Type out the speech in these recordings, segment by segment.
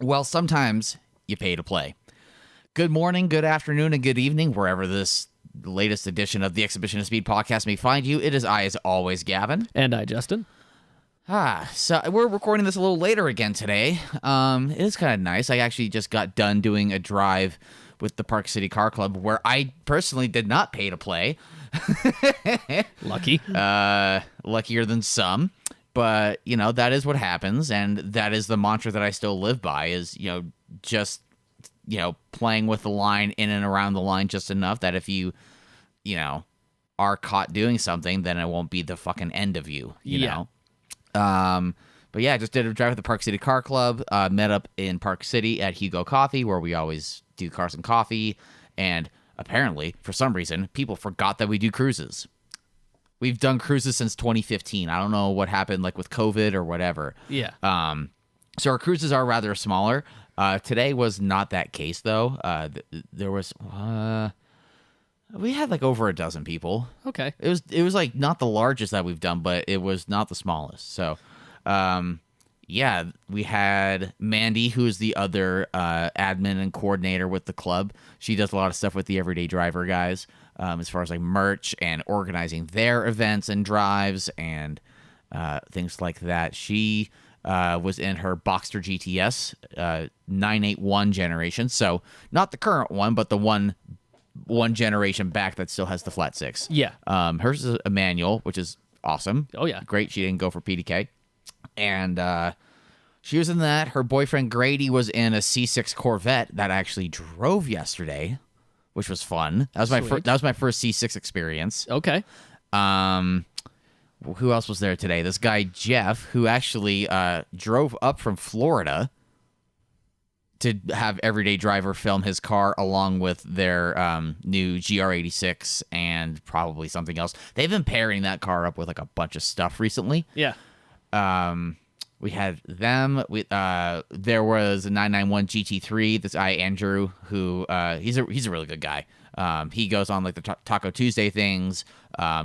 Well, sometimes you pay to play. Good morning, good afternoon, and good evening, wherever this latest edition of the Exhibition of Speed podcast may find you. It is I, as always, Gavin. And I, Justin. So we're recording this a little later again today. It is kind of nice. I actually just got done doing a drive with the Park City Car Club where I personally did not pay to play. Lucky. Luckier than some. But, that is what happens, and that is the mantra that I still live by is, just, playing with the line in and around the line just enough that if you, are caught doing something, then it won't be the fucking end of you, you know? But yeah, I just did a drive with the Park City Car Club, met up in Park City at Hugo Coffee, where we always do cars and coffee, and apparently, for some reason, people forgot that we do cruises. We've done cruises since 2015. I don't know what happened, with COVID or whatever. Yeah. So our cruises are rather smaller. Today was not that case, though. There was... we had, over a dozen people. Okay. It was not the largest that we've done, but it was not the smallest. So, yeah, we had Mandy, who is the other admin and coordinator with the club. She does a lot of stuff with the Everyday Driver guys. As far as merch and organizing their events and drives and things like that. She was in her Boxster GTS 981 generation, so not the current one, but the one generation back that still has the flat six. Yeah. Hers is a manual, which is awesome. Oh yeah, great. She didn't go for PDK, and she was in that. Her boyfriend Grady was in a C6 Corvette that I actually drove yesterday, which was fun. That was my first C6 experience. Okay. Who else was there today? This guy Jeff, who actually drove up from Florida to have Everyday Driver film his car along with their new GT86 and probably something else. They've been pairing that car up with a bunch of stuff recently. Yeah. We had them. There was a 991 GT3. This guy Andrew, who he's a really good guy. He goes on the Taco Tuesday things.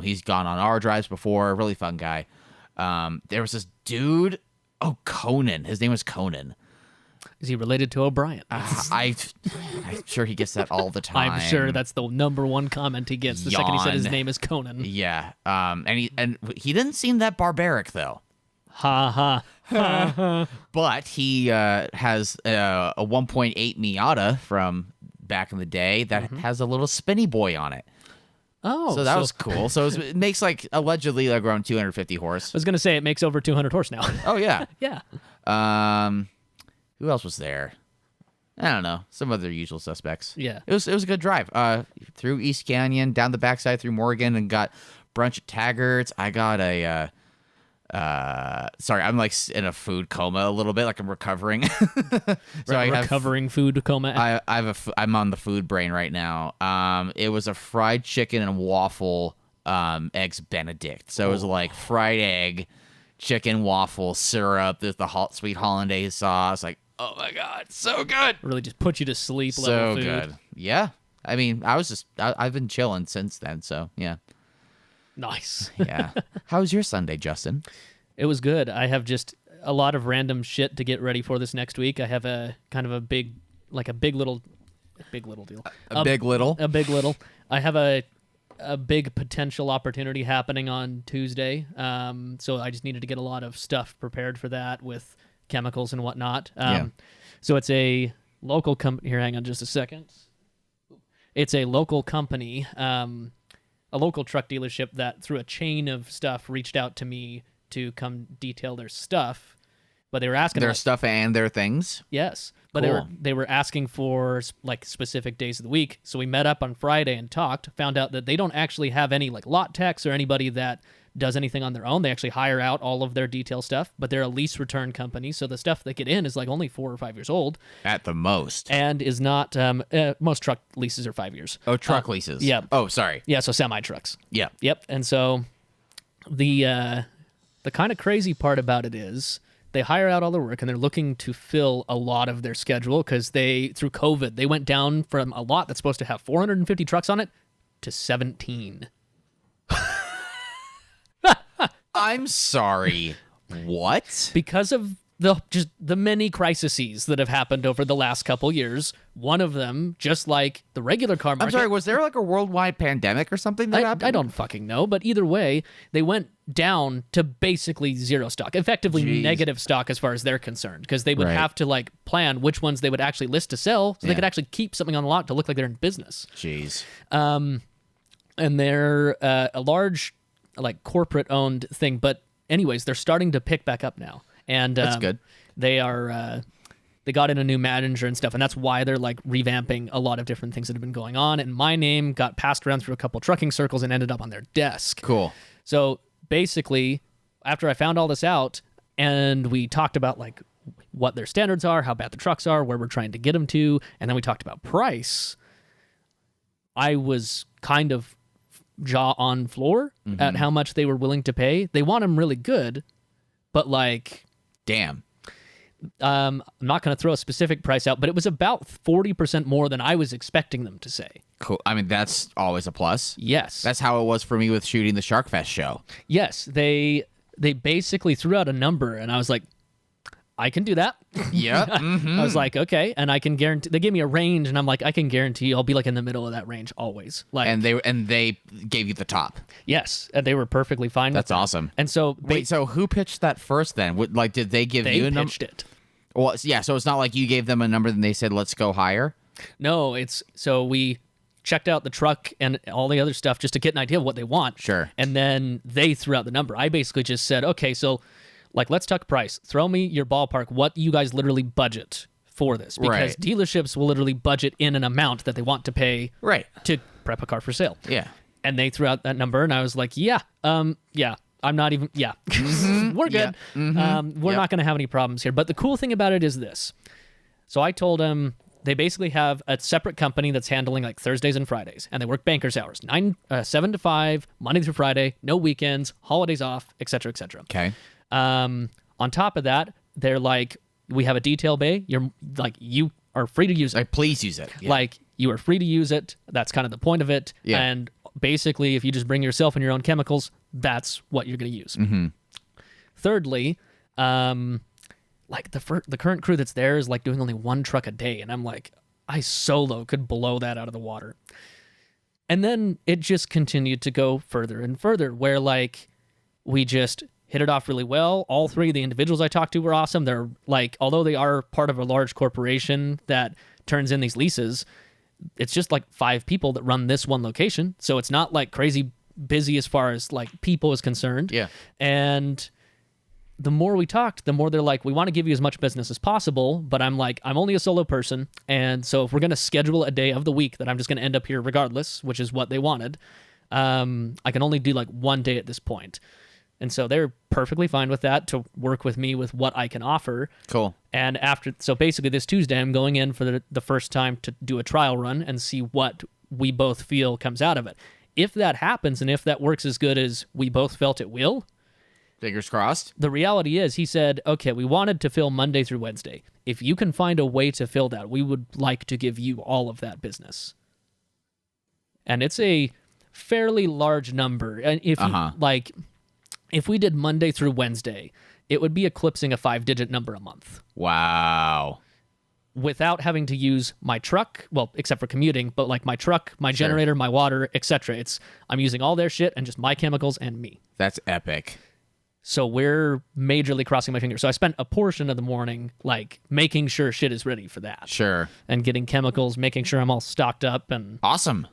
He's gone on our drives before. Really fun guy. There was this dude. Oh, Conan. His name was Conan. Is he related to O'Brien? I'm sure he gets that all the time. I'm sure that's the number one comment he gets the second he said his name is Conan. Yeah. And he didn't seem that barbaric though. Ha ha. But he has a 1.8 Miata from back in the day that has a little spinny boy on it. Oh, so that was cool. So it makes allegedly around 250 horse. I was gonna say it makes over 200 horse now. Oh yeah. Yeah. Who else was there? I don't know. Some other usual suspects. Yeah. It was a good drive. Through East Canyon, down the backside through Morgan, and got a bunch of Taggarts. I got a sorry, I'm in a food coma a little bit, I'm recovering. Recovering food coma. I'm on the food brain right now. It was a fried chicken and waffle eggs Benedict. So it was fried egg, chicken, waffle, syrup, there's the hot sweet hollandaise sauce. Oh my god, so good. Really just put you to sleep So level food. good. Yeah. I mean, I've been chilling since then, so yeah. Nice. Yeah. How was your Sunday, Justin? It was good. I have just a lot of random shit to get ready for this next week. I have a kind of a big little deal. A big little. I have a big potential opportunity happening on Tuesday. So I just needed to get a lot of stuff prepared for that with chemicals and whatnot. So it's a local company. Here, hang on just a second. It's a local company, a local truck dealership that through a chain of stuff reached out to me to come detail their stuff, but they were asking their stuff and their things. Yes, but cool. they were asking for specific days of the week. So we met up on Friday and talked. Found out that they don't actually have any lot techs or anybody that does anything on their own. They actually hire out all of their detail stuff, but they're a lease return company, so the stuff they get in is only 4 or 5 years old at the most, and is not. Most truck leases are 5 years. Oh, truck leases. Yeah. Oh, sorry. Yeah. So semi trucks. Yeah. Yep. And so the kind of crazy part about it is they hire out all their work and they're looking to fill a lot of their schedule because through COVID, they went down from a lot that's supposed to have 450 trucks on it to 17. I'm sorry. What? Because of the many crises that have happened over the last couple years. One of them, just like the regular car market. I'm sorry, was there like a worldwide pandemic or something that happened? I don't fucking know, but either way, they went down to basically zero stock, effectively negative stock as far as they're concerned, because they would have to like plan which ones they would actually list to sell, so they could actually keep something on the lot to look like they're in business. Jeez. And they're a large, like corporate-owned thing, but anyways, they're starting to pick back up now. And that's good. They are they got in a new manager and stuff, and that's why they're like revamping a lot of different things that have been going on. And my name got passed around through a couple trucking circles and ended up on their desk. Cool. So basically, after I found all this out, and we talked about like what their standards are, how bad the trucks are, where we're trying to get them to, and then we talked about price, I was kind of jaw on floor at how much they were willing to pay. They want them really good, but like... Damn. I'm not going to throw a specific price out, but it was about 40% more than I was expecting them to say. Cool. I mean, that's always a plus. Yes. That's how it was for me with shooting the Shark Fest show. Yes. They basically threw out a number, and I was like, I can do that. Yeah. I was like, okay, and I can guarantee. They gave me a range, and I'm like, I can guarantee I'll be like in the middle of that range always. Like, and they gave you the top. Yes, and they were perfectly fine. That's with awesome. And so, wait, so who pitched that first then? Like, did they give you a number? They pitched it. Well, yeah. So it's not like you gave them a number and they said, "Let's go higher." No, so we checked out the truck and all the other stuff just to get an idea of what they want. Sure. And then they threw out the number. I basically just said, okay, so. Like, let's talk price. Throw me your ballpark, what you guys literally budget for this. Because dealerships will literally budget in an amount that they want to pay to prep a car for sale. Yeah. And they threw out that number, and I was like, I'm not even, we're good. Yeah. We're not going to have any problems here. But the cool thing about it is this. So I told them they basically have a separate company that's handling like Thursdays and Fridays, and they work banker's hours, 7 to 5, Monday through Friday, no weekends, holidays off, et cetera, et cetera. Okay. On top of that, they're like, we have a detail bay. You're like, you are free to use it. Like, please use it. Yeah. Like, you are free to use it. That's kind of the point of it. Yeah. And basically, if you just bring yourself and your own chemicals, that's what you're going to use. Mm-hmm. Thirdly, like the current crew that's there is like doing only one truck a day, and I'm like, I solo could blow that out of the water. And then it just continued to go further and further, where like we just hit it off really well. All three of the individuals I talked to were awesome. They're like, although they are part of a large corporation that turns in these leases, it's just like 5 people that run this one location. So it's not like crazy busy as far as like people is concerned. Yeah. And the more we talked, the more they're like, we want to give you as much business as possible, but I'm like, I'm only a solo person. And so if we're going to schedule a day of the week that I'm just going to end up here regardless, which is what they wanted, I can only do like one day at this point. And so they're perfectly fine with that, to work with me with what I can offer. Cool. And so basically this Tuesday, I'm going in for the first time to do a trial run and see what we both feel comes out of it. If that happens, and if that works as good as we both felt it will, fingers crossed. The reality is, he said, okay, we wanted to fill Monday through Wednesday. If you can find a way to fill that, we would like to give you all of that business. And it's a fairly large number. And if if we did Monday through Wednesday, it would be eclipsing a 5-digit number a month. Wow. Without having to use my truck, well, except for commuting, but like my truck, my generator, my water, etc. I'm using all their shit and just my chemicals and me. That's epic. So we're majorly crossing my fingers. So I spent a portion of the morning like making sure shit is ready for that. Sure. And getting chemicals, making sure I'm all stocked up, and awesome.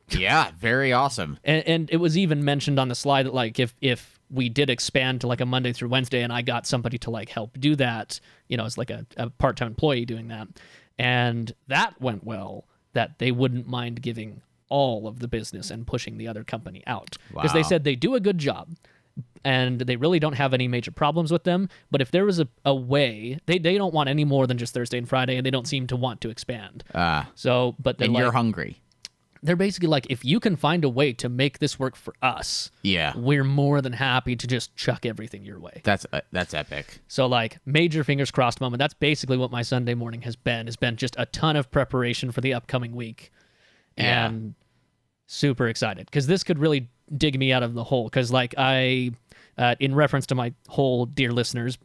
Yeah, very awesome. And it was even mentioned on the slide that like if we did expand to like a Monday through Wednesday and I got somebody to like help do that, it's like a part-time employee doing that, and that went well, that they wouldn't mind giving all of the business and pushing the other company out. Because they said they do a good job and they really don't have any major problems with them. But if there was a way, they don't want any more than just Thursday and Friday, and they don't seem to want to expand. So, but they're you're hungry. They're basically like, if you can find a way to make this work for us, we're more than happy to just chuck everything your way. That's epic. So like, major fingers crossed moment. That's basically what my Sunday morning has been just a ton of preparation for the upcoming week. And super excited, because this could really dig me out of the hole. Because like in reference to my whole dear listeners.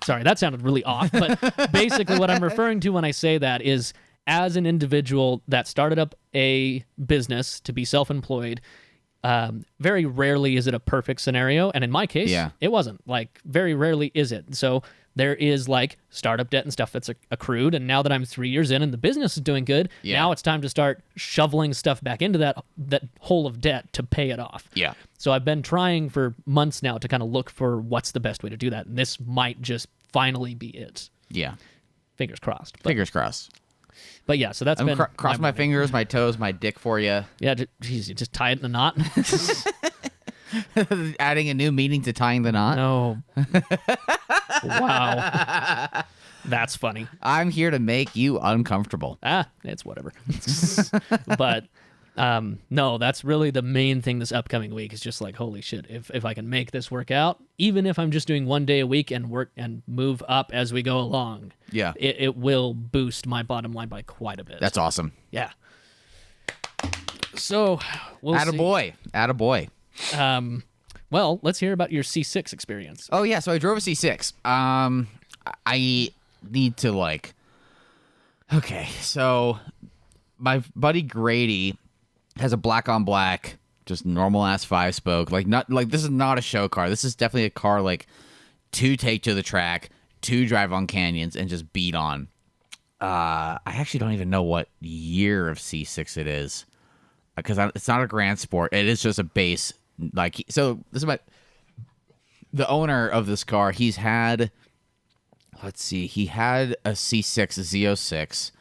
Sorry, that sounded really off, but basically what I'm referring to when I say that is as an individual that started up a business to be self-employed, very rarely is it a perfect scenario. And in my case, it wasn't. Like, very rarely is it. So there is like startup debt and stuff that's accrued. And now that I'm 3 years in and the business is doing good, now it's time to start shoveling stuff back into that hole of debt to pay it off. Yeah. So I've been trying for months now to kind of look for what's the best way to do that. And this might just finally be it. Yeah. Fingers crossed. Fingers crossed. But yeah, so that's been... Cross my fingers, my toes, my dick for you. Yeah, geez, you just tie it in a knot. Adding a new meaning to tying the knot. No. Wow. That's funny. I'm here to make you uncomfortable. It's whatever. But no, that's really the main thing this upcoming week is just like, holy shit, if I can make this work out, even if I'm just doing 1 day a week and work and move up as we go along, it will boost my bottom line by quite a bit. That's awesome. Yeah. So we'll see. Attaboy. Well, let's hear about your C6 experience. Oh yeah, so I drove a C6. I need to okay, so my buddy Grady has a black on black, just normal ass 5-spoke. This is not a show car. This is definitely a car to take to the track, to drive on canyons and just beat on. I actually don't even know what year of C6 it is, because it's not a Grand Sport. It is just a base. So this is the owner of this car. He had a C6 Z06,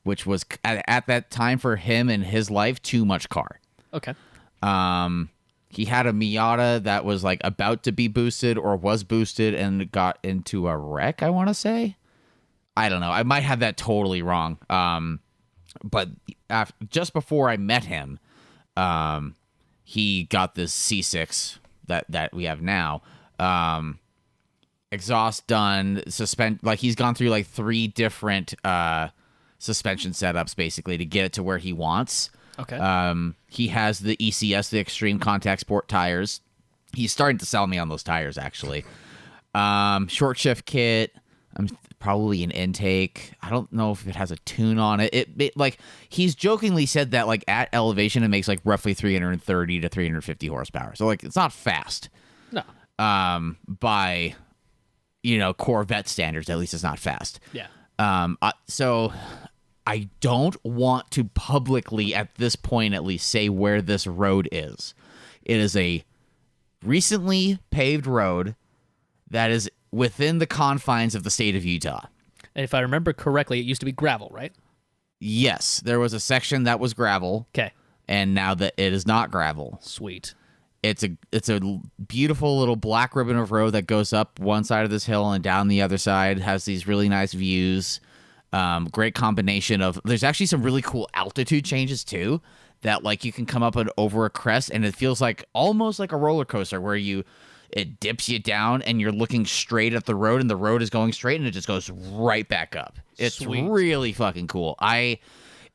which was at that time for him in his life too much car. Okay. He had a Miata that was about to be boosted or was boosted and got into a wreck, I want to say. I don't know. I might have that totally wrong. But just before I met him, he got this C6 that we have now. Exhaust done, he's gone through 3 different suspension setups basically to get it to where he wants. Okay. He has the ECS, the Extreme Contact Sport tires. He's starting to sell me on those tires actually. Short shift kit. Probably an intake. I don't know if it has a tune on it. He's jokingly said that at elevation it makes roughly 330 to 350 horsepower. So it's not fast. No. By Corvette standards, at least it's not fast. Yeah. So I don't want to publicly at this point at least say where this road is. It is a recently paved road that is within the confines of the state of Utah. And if I remember correctly, it used to be gravel, right? Yes, there was a section that was gravel. Okay. And now that it is not gravel. Sweet. It's a beautiful little black ribbon of road that goes up one side of this hill and down the other side. Has these really nice views. Great combination of. There's actually some really cool altitude changes too. That you can come up and over a crest and it feels almost like a roller coaster where it dips you down and you're looking straight at the road and the road is going straight and it just goes right back up. It's Sweet. Really fucking cool.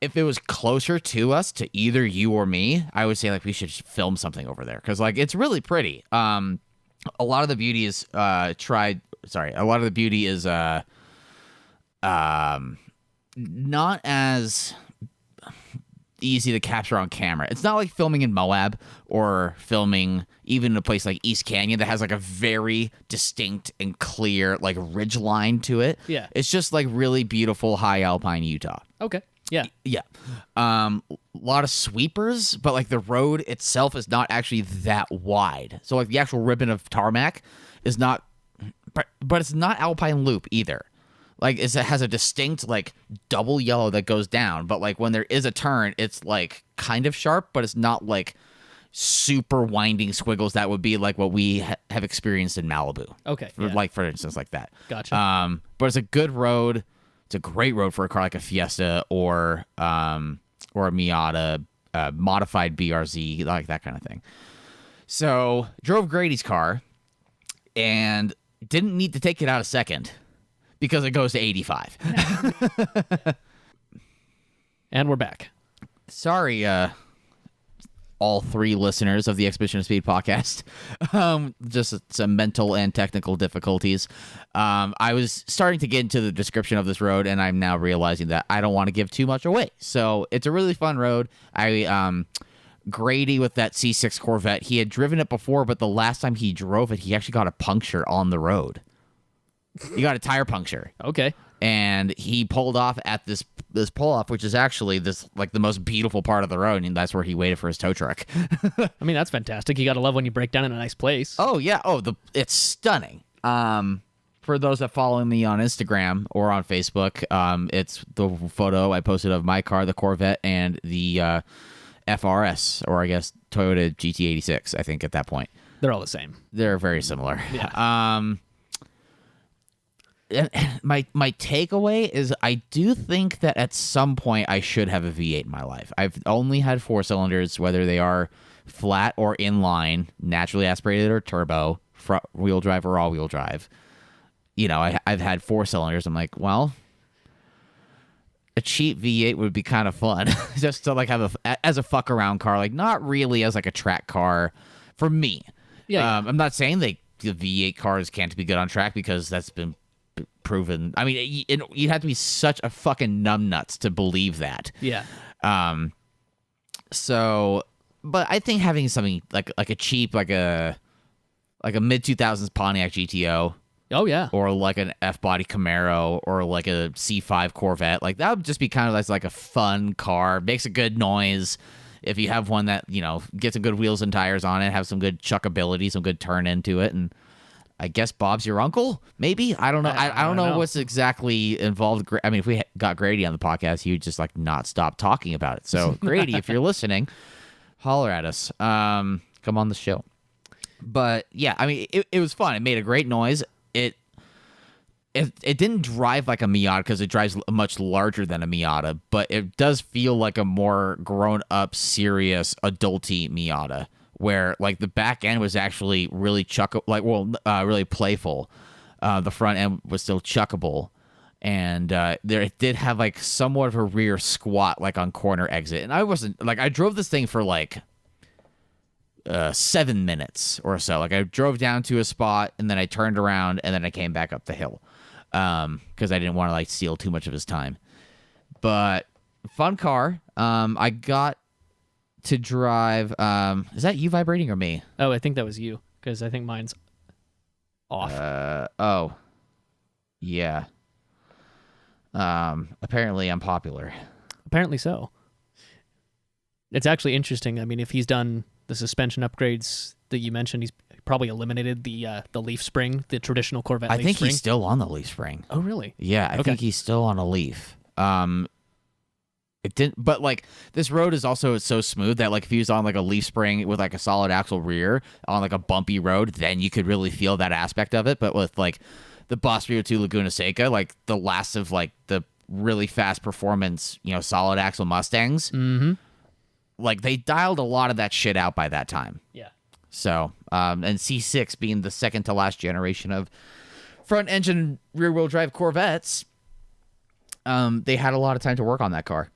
If it was closer to us, to either you or me, I would say we should film something over there because it's really pretty. A lot of the beauty is not as easy to capture on camera. It's not like filming in Moab or filming even in a place like East Canyon that has a very distinct and clear ridge line to it. Yeah. It's just really beautiful high alpine Utah. Okay. Yeah. Yeah. A lot of sweepers, but the road itself is not actually that wide. So the actual ribbon of tarmac is not, but it's not alpine loop either. It has a distinct double yellow that goes down, but when there is a turn, it's kind of sharp, but it's not super winding squiggles that would be what we have experienced in Malibu. Okay. For instance, that. Gotcha. But it's a good road. It's a great road for a car like a Fiesta or a Miata, modified BRZ, that kind of thing. So drove Grady's car and didn't need to take it out a second because it goes to 85. And we're back. Sorry, all 3 listeners of the Exhibition of Speed podcast. Just some mental and technical difficulties. I was starting to get into the description of this road, and I'm now realizing that I don't want to give too much away. So it's a really fun road. Grady with that C6 Corvette, he had driven it before, but the last time he drove it, he actually got a puncture on the road. He got a tire puncture. Okay. And he pulled off at this pull-off, which is actually this like the most beautiful part of the road, and that's where he waited for his tow truck. I mean, that's fantastic. You got to love when you break down in a nice place. Oh, yeah. Oh, it's stunning. For those that follow me on Instagram or on Facebook, it's the photo I posted of my car, the Corvette, and the FRS, or I guess Toyota GT86, I think at that point. They're all the same. They're very similar. Yeah. My takeaway is I do think that at some point I should have a V8 in my life. I've only had 4 cylinders, whether they are flat or inline, naturally aspirated or turbo, front wheel drive or all-wheel drive. You know, I've had 4 cylinders. I'm like, well, a cheap V8 would be kind of fun, just to like have as a fuck around car, like not really as like a track car for me. Yeah. I'm not saying the V8 cars can't be good on track, because that's been proven. I mean, you'd have to be such a fucking numbnuts to believe that. Yeah. So, but I think having something like a cheap, like a mid 2000s Pontiac GTO. Oh yeah. Or like an F-body Camaro, or like a C5 Corvette, like that would just be kind of like a fun car. Makes a good noise. If you have one that, you know, gets some good wheels and tires on it, have some good chuckability, some good turn into it, and I guess Bob's your uncle, maybe? I don't know. I don't know what's exactly involved. I mean, if we got Grady on the podcast, he would just like not stop talking about it. So Grady, if you're listening, holler at us. Come on the show. But yeah, I mean, it was fun. It made a great noise. It didn't drive like a Miata, because it drives much larger than a Miata, but it does feel like a more grown-up, serious, adulty Miata, where like the back end was actually really really playful. The front end was still chuckable, and it did have like somewhat of a rear squat, like on corner exit. And I drove this thing for like 7 minutes or so. Like I drove down to a spot, and then I turned around, and then I came back up the hill, because I didn't want to like steal too much of his time. But fun car. I got to drive. Is that you vibrating or me? Oh, I think that was you, because I think mine's off. Oh, yeah. Apparently I'm popular. Apparently so. It's actually interesting. I mean, if he's done the suspension upgrades that you mentioned, he's probably eliminated the leaf spring, the traditional Corvette leaf spring. I think he's still on the leaf spring. Oh, really? Yeah, I think he's still on a leaf. It didn't, but like this road is also so smooth that like if he was on like a leaf spring with like a solid axle rear on like a bumpy road, then you could really feel that aspect of it. But with like the Boss 302 Laguna Seca, like the last of like the really fast performance, you know, solid axle Mustangs, like they dialed a lot of that shit out by that time. Yeah. So, and C6 being the second to last generation of front engine rear wheel drive Corvettes, they had a lot of time to work on that car.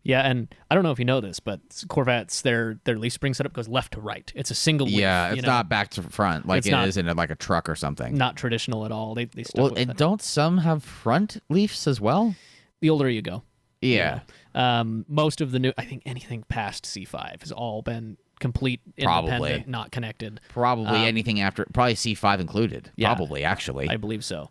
Yeah, and I don't know if you know this, but Corvettes, their leaf spring setup goes left to right. It's a single leaf. Yeah, it's not back to front like it is in like a truck or something. Not traditional at all. They stuck with it. Don't some have front leafs as well? The older you go. Yeah. Most of the new, I think anything past C5 has all been complete independent, Probably. not connected. Probably anything after, probably C5 included. Yeah, Probably, actually. I believe so.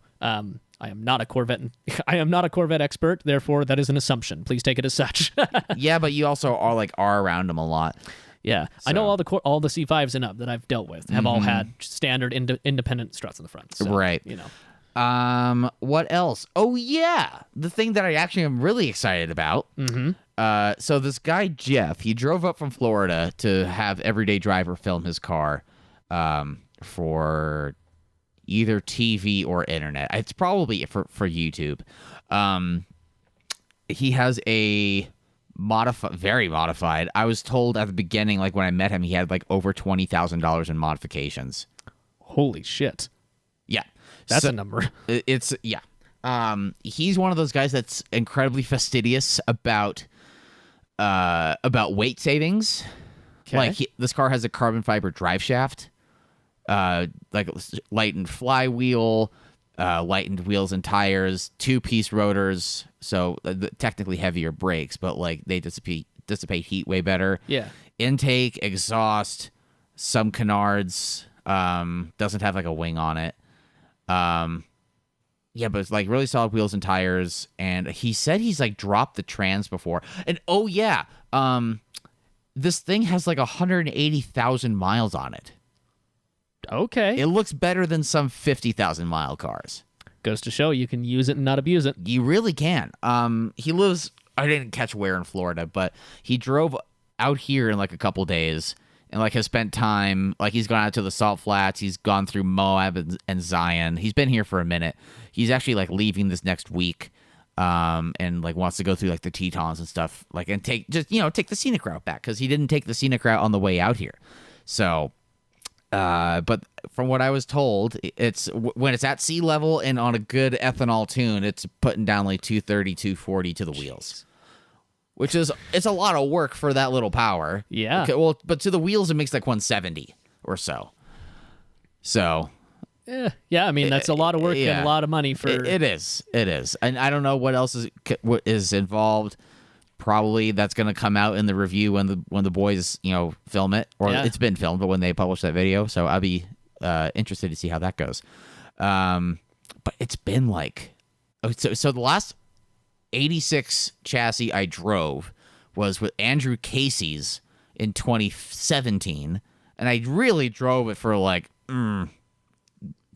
I am not a Corvette. I am not a Corvette expert. Therefore, that is an assumption. Please take it as such. Yeah, but you also are around them a lot. Yeah, so. I know all the C5s and up that I've dealt with have all had standard independent struts in the front. So, right. You know. What else? Oh yeah, the thing that I actually am really excited about. So this guy Jeff, he drove up from Florida to have Everyday Driver film his car, for either TV or internet. It's probably for YouTube. He has a very modified. I was told at the beginning, like when I met him, he had like over $20,000 in modifications. Holy shit. Yeah. That's a number. It's, yeah. He's one of those guys that's incredibly fastidious about about weight savings. Okay. Like this car has a carbon fiber drive shaft, like lightened flywheel, lightened wheels and tires, 2-piece rotors, so technically heavier brakes, but like they dissipate heat way better. Yeah. Intake, exhaust, some canards, doesn't have like a wing on it. Yeah, but it's like really solid wheels and tires. And he said he's like dropped the trans before. And oh yeah, this thing has like 180,000 miles on it. Okay. It looks better than some 50,000 mile cars. Goes to show you can use it and not abuse it. You really can. He lives, I didn't catch where in Florida, but he drove out here in like a couple days and like has spent time, like he's gone out to the Salt Flats. He's gone through Moab and Zion. He's been here for a minute. He's actually like leaving this next week. And like wants to go through like the Tetons and stuff, like, and take the scenic route back, because he didn't take the scenic route on the way out here. So, but from what I was told, it's when it's at sea level and on a good ethanol tune, it's putting down like 230, 240 to the wheels, which is, it's a lot of work for that little power. Yeah. Okay, well, but to the wheels, it makes like 170 or so. So. Yeah, I mean, that's a lot of work and a lot of money for... It is. And I don't know what else is involved. Probably that's going to come out in the review when the boys, film it. Or it's been filmed, but when they publish that video. So I'll be interested to see how that goes. But it's been like... So the last 86 chassis I drove was with Andrew Casey's in 2017. And I really drove it for like...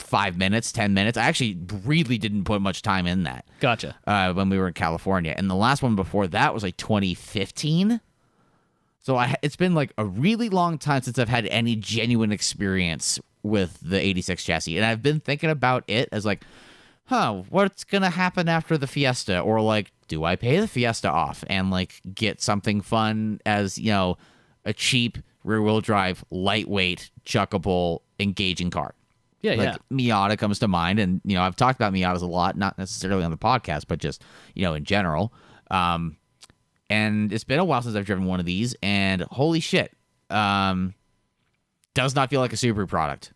5 minutes, 10 minutes. I actually really didn't put much time in that. Gotcha. When we were in California. And the last one before that was like 2015. So it's been like a really long time since I've had any genuine experience with the 86 chassis. And I've been thinking about it as like, what's going to happen after the Fiesta? Or like, do I pay the Fiesta off and like get something fun as, a cheap rear-wheel drive, lightweight, chuckable, engaging car? Yeah, like Miata comes to mind, and I've talked about Miatas a lot, not necessarily on the podcast, but just in general. And it's been a while since I've driven one of these, and holy shit, does not feel like a Subaru product.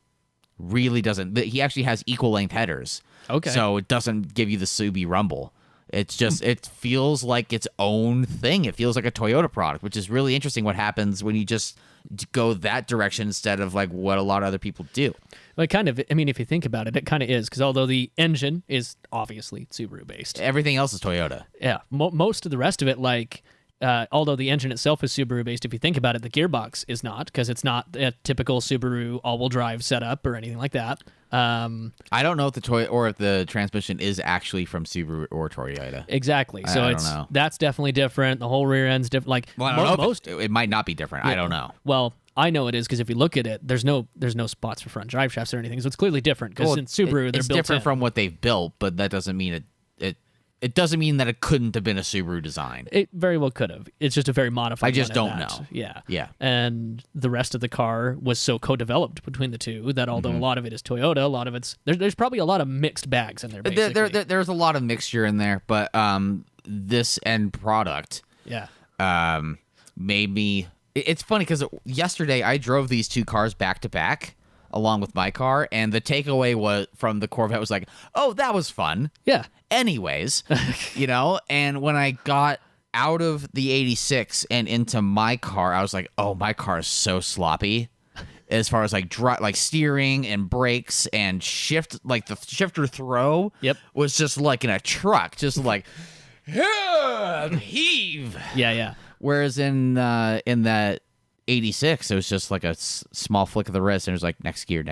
Really doesn't. He actually has equal length headers, so it doesn't give you the Subi rumble. It's just it feels like its own thing. It feels like a Toyota product, which is really interesting. What happens when you just go that direction instead of like what a lot of other people do? Well, kind of. I mean, if you think about it, it kind of is, because although the engine is obviously Subaru based, everything else is Toyota. Yeah, most of the rest of it, like, although the engine itself is Subaru based, if you think about it, the gearbox is not, because it's not a typical Subaru all-wheel drive setup or anything like that. I don't know if the transmission is actually from Subaru or Toyota. Exactly. So that's definitely different. The whole rear end's different. Like, well, I don't know it might not be different. Yeah, I don't know. Well, I know it is, because if you look at it, there's no spots for front drive shafts or anything. So it's clearly different, because in Subaru they're it's built different in. from what they've built, but that doesn't mean it doesn't mean that it couldn't have been a Subaru design. It very well could have. It's just a very modified. I just one don't at that. know. Yeah. And the rest of the car was so co-developed between the two that although a lot of it is Toyota, a lot of it's there's probably a lot of mixed bags in there. Basically. There's a lot of mixture in there, but this end product, made me. It's funny because yesterday I drove these two cars back to back along with my car, and the takeaway was from the Corvette was like, "Oh, that was fun." Yeah. Anyways, and when I got out of the 86 and into my car, I was like, "Oh, my car is so sloppy." As far as like steering and brakes and shift, like the shifter throw, was just like in a truck, just like heave. Yeah. Whereas in that 86, it was just like a small flick of the wrist, and it was like next gear.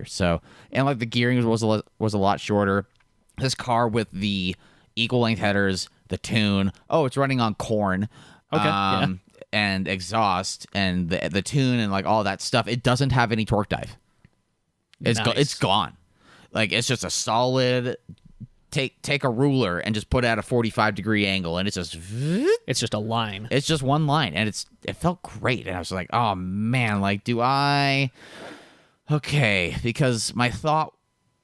So, and like the gearing was a lot shorter. This car with the equal length headers, the tune. Oh, it's running on corn. Okay. And exhaust and the tune and like all that stuff. It doesn't have any torque dive. It's gone. Like it's just a solid. Take a ruler and just put it at a 45-degree angle, and it's just a line. It's just one line, and it felt great. And I was like, oh man, like do I? Okay, because my thought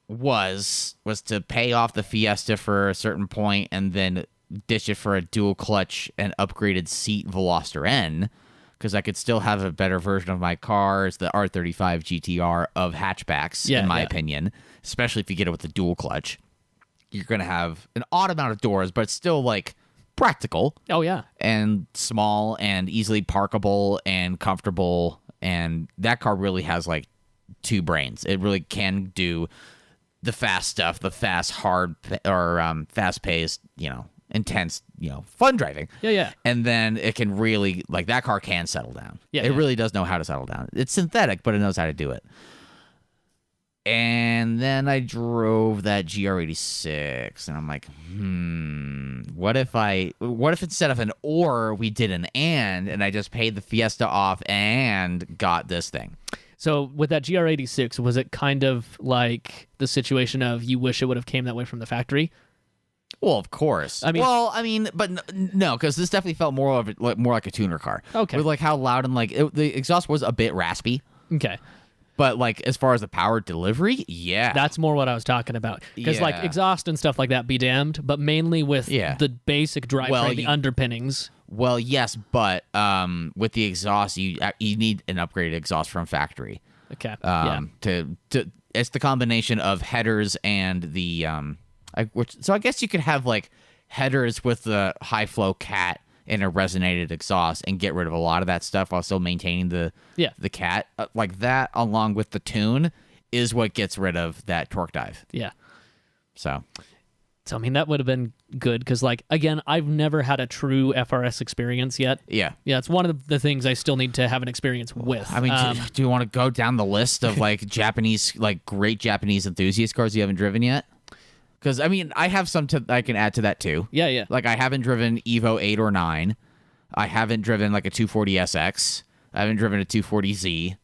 was to pay off the Fiesta for a certain point and then ditch it for a dual clutch and upgraded seat Veloster N, because I could still have a better version of my car. It's the R35 GTR of hatchbacks, in my opinion, especially if you get it with the dual clutch. You're going to have an odd amount of doors, but it's still like practical. Oh, yeah. And small and easily parkable and comfortable. And that car really has like two brains. It really can do the fast stuff, the fast, hard, or fast-paced, intense, fun driving. Yeah. And then it can really, like, that car can settle down. Yeah, it really does know how to settle down. It's synthetic, but it knows how to do it. And then I drove that GR86, and I'm like, what if instead of an or, we did an and I just paid the Fiesta off and got this thing? So with that GR86, was it kind of like the situation of you wish it would have came that way from the factory? Well, of course. But no, because this definitely felt more like a tuner car. Okay. With like how loud and the exhaust was a bit raspy. Okay. But like as far as the power delivery, yeah, that's more what I was talking about. Because like exhaust and stuff like that, be damned. But mainly with the basic drivetrain, the underpinnings. Well, yes, but with the exhaust, you need an upgraded exhaust from factory. Okay. To it's the combination of headers and the so I guess you could have like headers with the high flow cat and a resonated exhaust and get rid of a lot of that stuff while still maintaining the cat. Like that, along with the tune, is what gets rid of that torque dive. Yeah. So I mean, that would have been good because, like, again, I've never had a true FRS experience yet. Yeah. Yeah, it's one of the things I still need to have an experience with. I mean, do you want to go down the list of, like, great Japanese enthusiast cars you haven't driven yet? Because, I mean, I have some I can add to that, too. Yeah. Like, I haven't driven Evo 8 or 9. I haven't driven, like, a 240SX. I haven't driven a 240Z.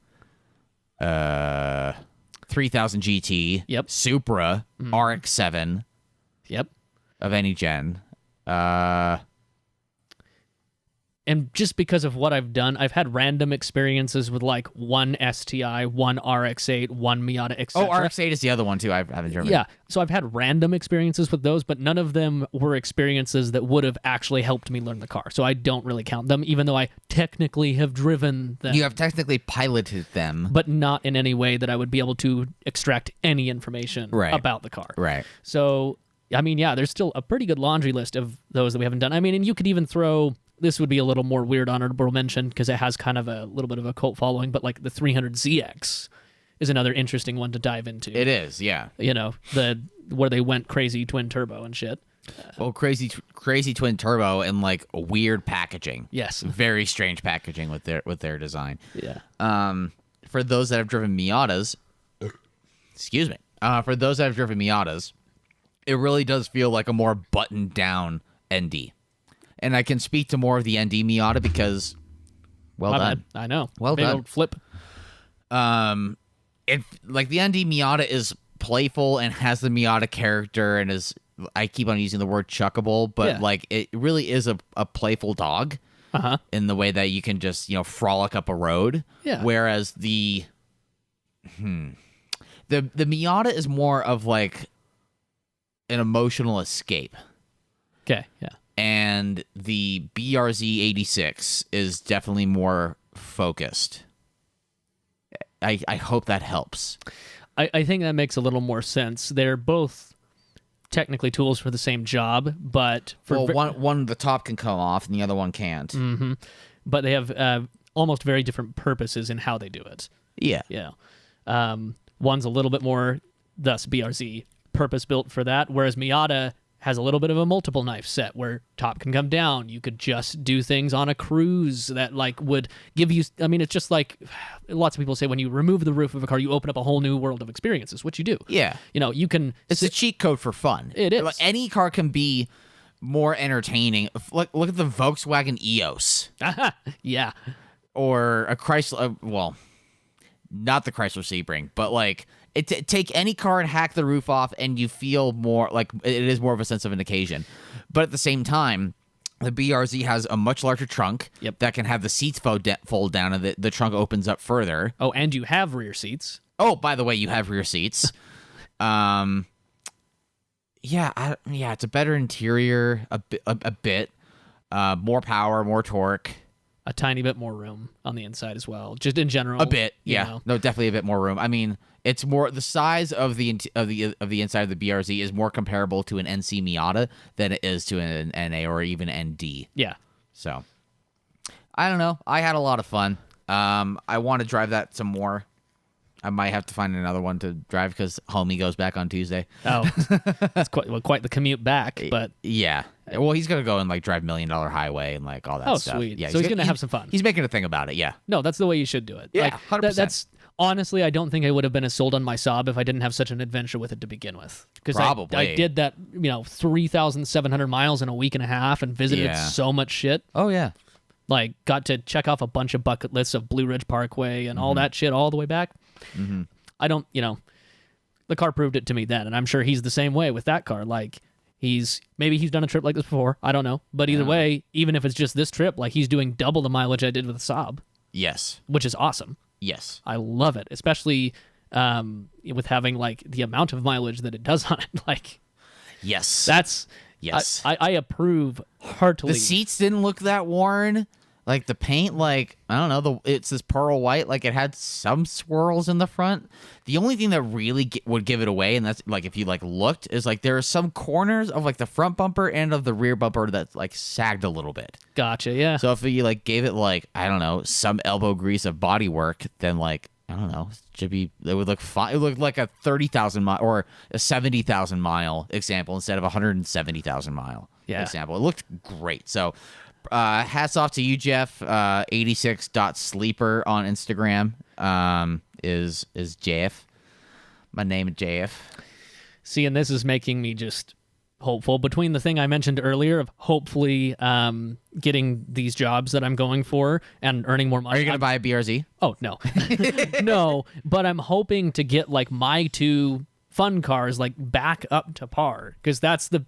3000 GT. Yep. Supra. RX-7. Yep. Of any gen. And just because of what I've done, I've had random experiences with like one STI, one RX-8, one Miata, etc. Oh, RX-8 is the other one too. I haven't driven. Yeah, so I've had random experiences with those, but none of them were experiences that would have actually helped me learn the car. So I don't really count them, even though I technically have driven them. You have technically piloted them, but not in any way that I would be able to extract any information about the car. Right. So, I mean, yeah, there's still a pretty good laundry list of those that we haven't done. I mean, and you could even throw... This would be a little more weird honorable mention because it has kind of a little bit of a cult following, but like the 300ZX is another interesting one to dive into. It is, yeah. Where they went crazy twin turbo and shit. Well, crazy twin turbo and like weird packaging. Yes. Very strange packaging with their design. Yeah. For those that have driven Miatas, excuse me. For those that have driven Miatas, it really does feel like a more buttoned down ND. And I can speak to more of the ND Miata because, well done. I know. Well Big done. old flip. If like the ND Miata is playful and has the Miata character and is, I keep on using the word chuckable, but like it really is a playful dog in the way that you can just frolic up a road. Yeah. Whereas the Miata is more of like an emotional escape. Okay. Yeah. And the BRZ86 is definitely more focused. I hope that helps. I think that makes a little more sense. They're both technically tools for the same job, but one the top can come off and the other one can't. Mm-hmm. But they have almost very different purposes in how they do it. Yeah. Yeah. One's a little bit more, thus BRZ, purpose-built for that, whereas Miata has a little bit of a multiple knife set where top can come down. You could just do things on a cruise that like would give you, I mean, it's just like lots of people say when you remove the roof of a car, you open up a whole new world of experiences, which you do. Yeah. You can... It's a cheat code for fun. It is. Like, any car can be more entertaining. Look at the Volkswagen EOS. Yeah. Or a Chrysler, well, not the Chrysler Sebring, but like... Take any car and hack the roof off, and you feel more like it is more of a sense of an occasion. But at the same time, the BRZ has a much larger trunk that can have the seats fold down, and the trunk opens up further. Oh, and you have rear seats. Oh, by the way, you have rear seats. Yeah, it's a better interior, a bit, more power, more torque. A tiny bit more room on the inside as well, just in general. A bit, you yeah. know. No, definitely a bit more room. I mean, it's more the size of the inside of the BRZ is more comparable to an NC Miata than it is to an NA or even ND. Yeah. So, I don't know. I had a lot of fun. I want to drive that some more. I might have to find another one to drive because homie goes back on Tuesday. Oh, that's quite the commute back. But yeah, well, he's gonna go and like drive $1 Million Highway and like all that stuff. Oh, sweet. Yeah, so he's gonna have some fun. He's making a thing about it. Yeah. No, that's the way you should do it. Yeah, like, 100%. That's honestly, I don't think I would have been as sold on my Saab if I didn't have such an adventure with it to begin with. Because I did that, 3,700 miles in a week and a half and visited so much shit. Oh yeah. Like, got to check off a bunch of bucket lists of Blue Ridge Parkway and all that shit all the way back. Mm-hmm. I don't, the car proved it to me then, and I'm sure he's the same way with that car. Like, maybe he's done a trip like this before. I don't know. But either way, even if it's just this trip, like, he's doing double the mileage I did with the Saab. Yes. Which is awesome. Yes. I love it, especially with having, like, the amount of mileage that it does on it. Like, yes. That's... Yes. I approve heartily. The seats didn't look that worn. Like, the paint, like, I don't know, it's this pearl white. Like, it had some swirls in the front. The only thing that really would give it away, and that's, like, if you, like, looked, is, like, there are some corners of, like, the front bumper and of the rear bumper that, like, sagged a little bit. Gotcha, yeah. So if you, like, gave it, like, I don't know, some elbow grease of body work, then, like, I don't know, it would look fine. It would look like a 30,000 mile or a 70,000 mile example instead of a 170,000 mile example. It looked great. So, hats off to you, Jeff. 86.sleeper on Instagram is JF. My name is JF. See, and this is making me just hopeful. Between the thing I mentioned earlier of hopefully getting these jobs that I'm going for and earning more money. Are you going to buy a BRZ? Oh, no. No, but I'm hoping to get like my two fun cars like back up to par, because that's the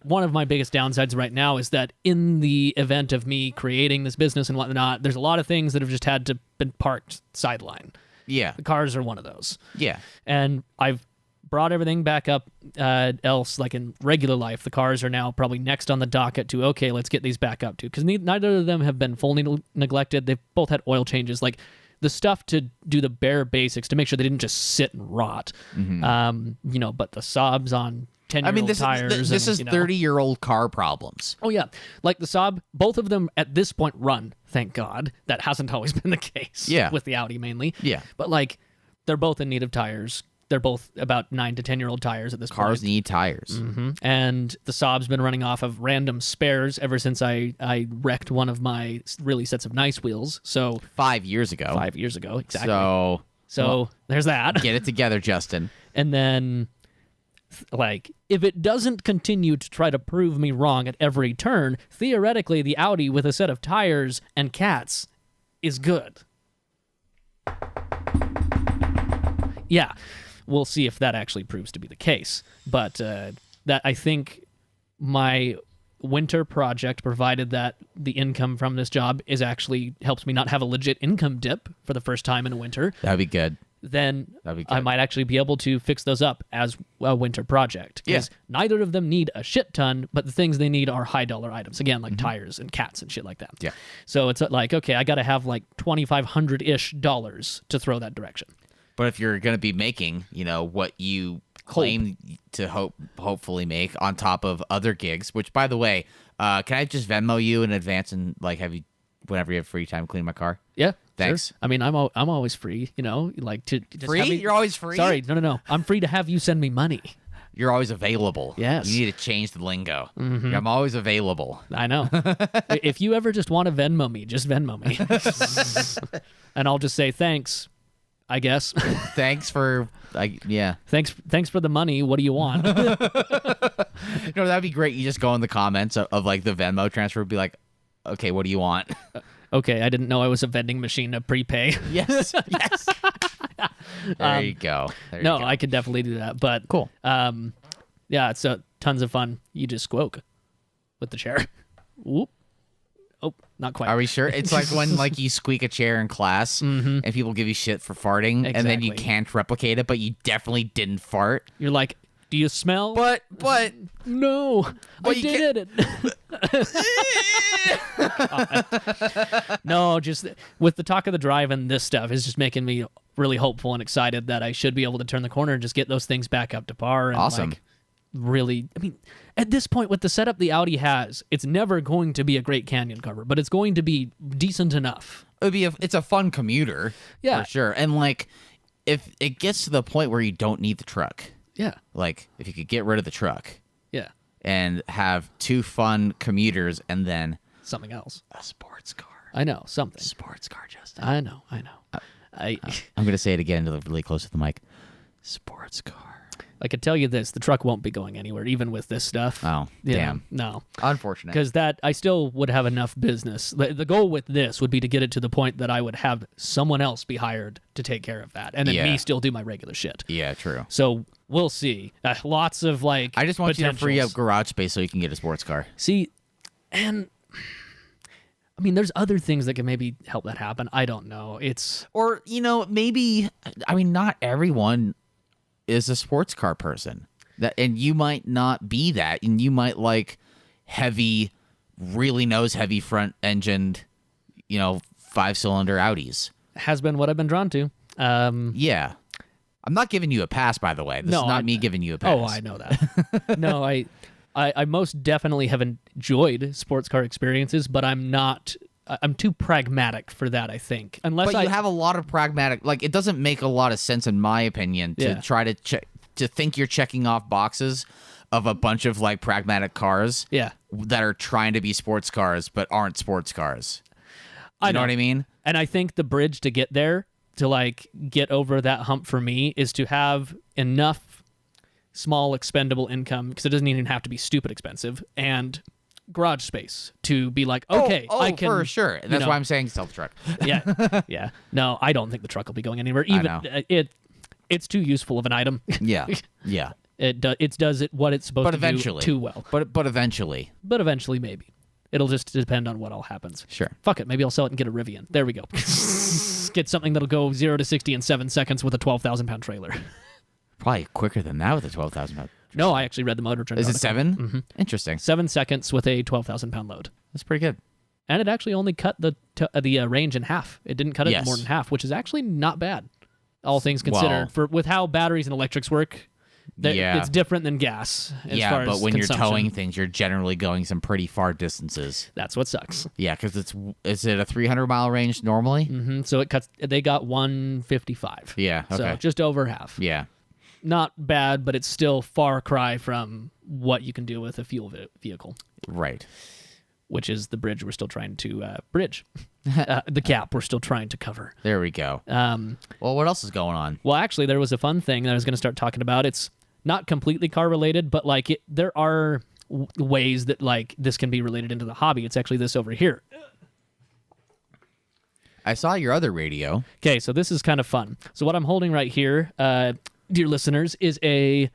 one of my biggest downsides right now is that in the event of me creating this business and whatnot, there's a lot of things that have just had to been parked sideline. Yeah. The cars are one of those. Yeah. And I've brought everything back up else, like in regular life. The cars are now probably next on the docket to, okay, let's get these back up to. Because neither of them have been fully neglected. They've both had oil changes. Like, the stuff to do the bare basics to make sure they didn't just sit and rot. Mm-hmm. But the Saab's on 10-year-old tires. This is 30-year-old car problems. Oh, yeah. Like the Saab, both of them at this point run, thank God. That hasn't always been the case. Yeah. With the Audi mainly. Yeah. But, like, they're both in need of tires. They're both about 9 to 10-year-old tires at this point. Cars need tires. Mm-hmm. And the Saab's been running off of random spares ever since I wrecked one of my really sets of nice wheels. So 5 years ago. 5 years ago, exactly. So well, there's that. Get it together, Justin. And then, like, if it doesn't continue to try to prove me wrong at every turn, theoretically, the Audi with a set of tires and cats is good. Yeah. We'll see if that actually proves to be the case. But that, I think, my winter project, provided that the income from this job is actually helps me not have a legit income dip for the first time in a winter. That'd be good. Then I might actually be able to fix those up as a winter project. Because neither of them need a shit ton, but the things they need are high dollar items. Again, like tires and cats and shit like that. Yeah. So it's like, okay, I got to have like $2,500-ish to throw that direction. But if you're going to be making, what you claim to hopefully make on top of other gigs, which, by the way, can I just Venmo you in advance and like have you whenever you have free time clean my car? Yeah, thanks. Sure. I mean, I'm always free. Like to just free. You're always free. Sorry, no. I'm free to have you send me money. You're always available. Yes. You need to change the lingo. Mm-hmm. I'm always available. I know. If you ever just want to Venmo me, just Venmo me, and I'll just say thanks. I guess. Thanks for, Thanks for the money. What do you want? That'd be great. You just go in the comments of like the Venmo transfer, be like, okay, what do you want? Okay, I didn't know I was a vending machine to prepay. Yes. There you go. I could definitely do that. But cool. Yeah, it's tons of fun. You just squoke with the chair. Whoop. Oh, not quite. Are we sure? It's like when like you squeak a chair in class and people give you shit for farting, and then you can't replicate it, but you definitely didn't fart. You're like, Do you smell? But no, I you did it. No, just with the talk of the drive and this stuff is just making me really hopeful and excited that I should be able to turn the corner and just get those things back up to par. And awesome. Like, really, I mean, at this point with the setup the Audi has, it's never going to be a great canyon cover, but it's going to be decent enough. It's a fun commuter, Yeah, for sure. And like, if it gets to the point where you don't need the truck, yeah, like if you could get rid of the truck, yeah, and have 2 fun commuters and then something else, a sports car. I know something. Sports car, Justin. I know. I'm gonna say it again, really close to the mic. Sports car. I could tell you this: the truck won't be going anywhere, even with this stuff. Oh, Yeah, damn. no. Unfortunate. Because that I still would have enough business. The goal with this would be to get it to the point that I would have someone else be hired to take care of that, and then me still do my regular shit. Yeah, true. So we'll see. Lots of like. I just want you to free up potentials. garage space so you can get a sports car. See, and I mean, there's other things that can maybe help that happen. I don't know. Or, maybe, I mean, not everyone is a sports car person. And you might not be that. And you might like really nose-heavy front-engined, 5-cylinder Audis. Has been what I've been drawn to. Yeah. I'm not giving you a pass, by the way. This is not me giving you a pass. Oh, I know that. No, I most definitely have enjoyed sports car experiences, but I'm too pragmatic for that, I think. Unless But you have a lot of pragmatic, like, it doesn't make a lot of sense, in my opinion, to try to to think you're checking off boxes of a bunch of, like, pragmatic cars that are trying to be sports cars but aren't sports cars. You know what I mean? And I think the bridge to get there, to, like, get over that hump for me, is to have enough small expendable income, because it doesn't even have to be stupid expensive, and garage space to be like, okay, I can, for sure. That's why I'm saying self-truck. yeah. No, I don't think the truck will be going anywhere. Even it's too useful of an item. Yeah. It does what it's supposed to do too well. But eventually. But eventually, maybe. It'll just depend on what all happens. Sure. Fuck it. Maybe I'll sell it and get a Rivian. There we go. Get something that'll go 0 to 60 in 7 seconds with a 12,000-pound trailer. Probably quicker than that with a 12,000-pound. No, I actually read the Motor Trend. Is it article. 7? Mm-hmm. Interesting. 7 seconds with a 12,000-pound load. That's pretty good. And it actually only cut the range in half. It didn't cut it more than half, which is actually not bad, all things considered. With how batteries and electrics work, it's different than gas. As far but as when consumption. you're towing things, you're generally going some pretty far distances. That's what sucks. Yeah, because is it a 300-mile range normally? Mm-hmm. So it cuts. They got 155. Yeah. Okay. So just over half. Yeah. Not bad, but it's still far cry from what you can do with a fuel vehicle. Right. Which is the bridge we're still trying to bridge. The gap we're still trying to cover. There we go. Well, what else is going on? Well, actually, there was a fun thing that I was going to start talking about. It's not completely car related, but like there are ways that like this can be related into the hobby. It's actually this over here. I saw your other radio. Okay, so this is kind of fun. So what I'm holding right here, dear listeners, is a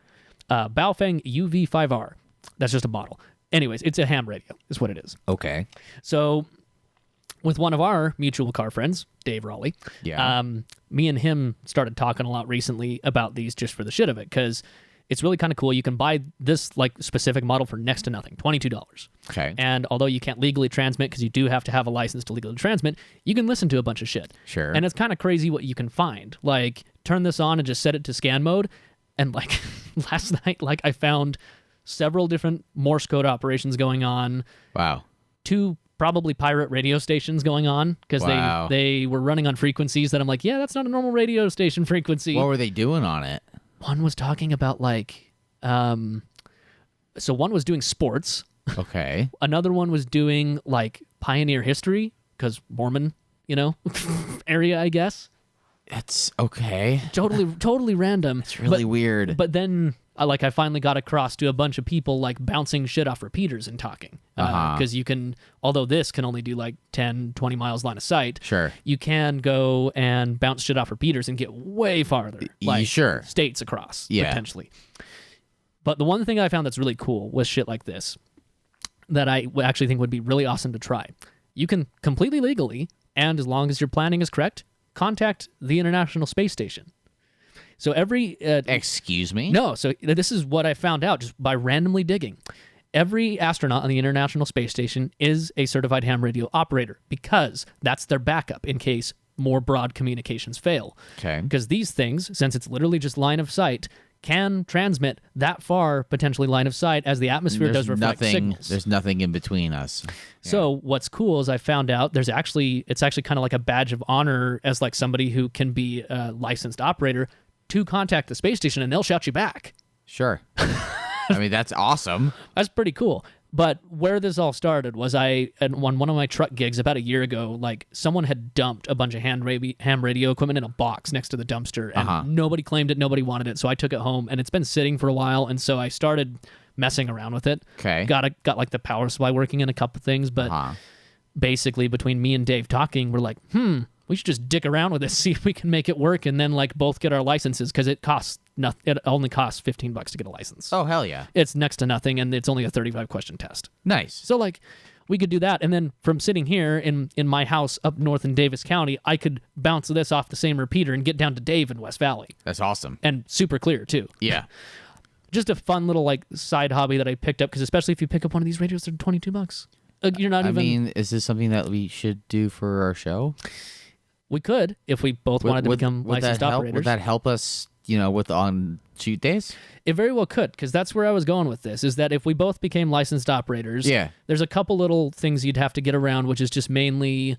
Baofeng UV5R. That's just a model. Anyways, it's a ham radio, is what it is. Okay. So with one of our mutual car friends, Dave Raleigh, me and him started talking a lot recently about these just for the shit of it, because it's really kind of cool. You can buy this like specific model for next to nothing, $22. Okay. And although you can't legally transmit, because you do have to have a license to legally transmit, you can listen to a bunch of shit. Sure. And it's kind of crazy what you can find. Like, turn this on and just set it to scan mode, and like last night, like I found several different Morse code operations going on. Wow. 2 probably pirate radio stations going on, because they were running on frequencies that I'm like, yeah, that's not a normal radio station frequency. What were they doing on it? One was talking about like, so one was doing sports. Okay. Another one was doing like pioneer history, because Mormon, area, I guess. That's okay. Totally random. It's really weird. But then I finally got across to a bunch of people like bouncing shit off repeaters and talking. Because you can, although this can only do like 10, 20 miles line of sight. Sure. You can go and bounce shit off repeaters and get way farther. Like states across, potentially. But the one thing I found that's really cool with shit like this, that I actually think would be really awesome to try. You can completely legally, and as long as your planning is correct, contact the International Space Station. So every Excuse me? no, so this is what I found out just by randomly digging. Every astronaut on the International Space Station is a certified ham radio operator because that's their backup in case more broad communications fail. Okay. Because these things, since it's literally just line of sight, can transmit that far, potentially line of sight, as the atmosphere does reflect signals. There's nothing in between us. So what's cool is I found out it's actually kind of like a badge of honor as like somebody who can be a licensed operator to contact the space station, and they'll shout you back. Sure. I mean, that's awesome. That's pretty cool. But where this all started was on one of my truck gigs about a year ago, like someone had dumped a bunch of ham radio equipment in a box next to the dumpster, and nobody claimed it, nobody wanted it. So I took it home, and it's been sitting for a while, and so I started messing around with it. Okay. Got like the power supply working in a couple things, but basically between me and Dave talking, we're like, we should just dick around with this, see if we can make it work, and then like both get our licenses, because it costs nothing. It only costs $15 to get a license. Oh, hell yeah. It's next to nothing, and it's only a 35-question test. Nice. So like we could do that, and then from sitting here in my house up north in Davis County, I could bounce this off the same repeater and get down to Dave in West Valley. That's awesome. And super clear too. Yeah. Just a fun little like side hobby that I picked up, because especially if you pick up one of these radios, they're $22. You're not even. I mean, is this something that we should do for our show? We could, if we both wanted to become licensed operators. Would that help us, with on shoot days? It very well could, because that's where I was going with this, is that if we both became licensed operators, yeah, there's a couple little things you'd have to get around, which is just mainly,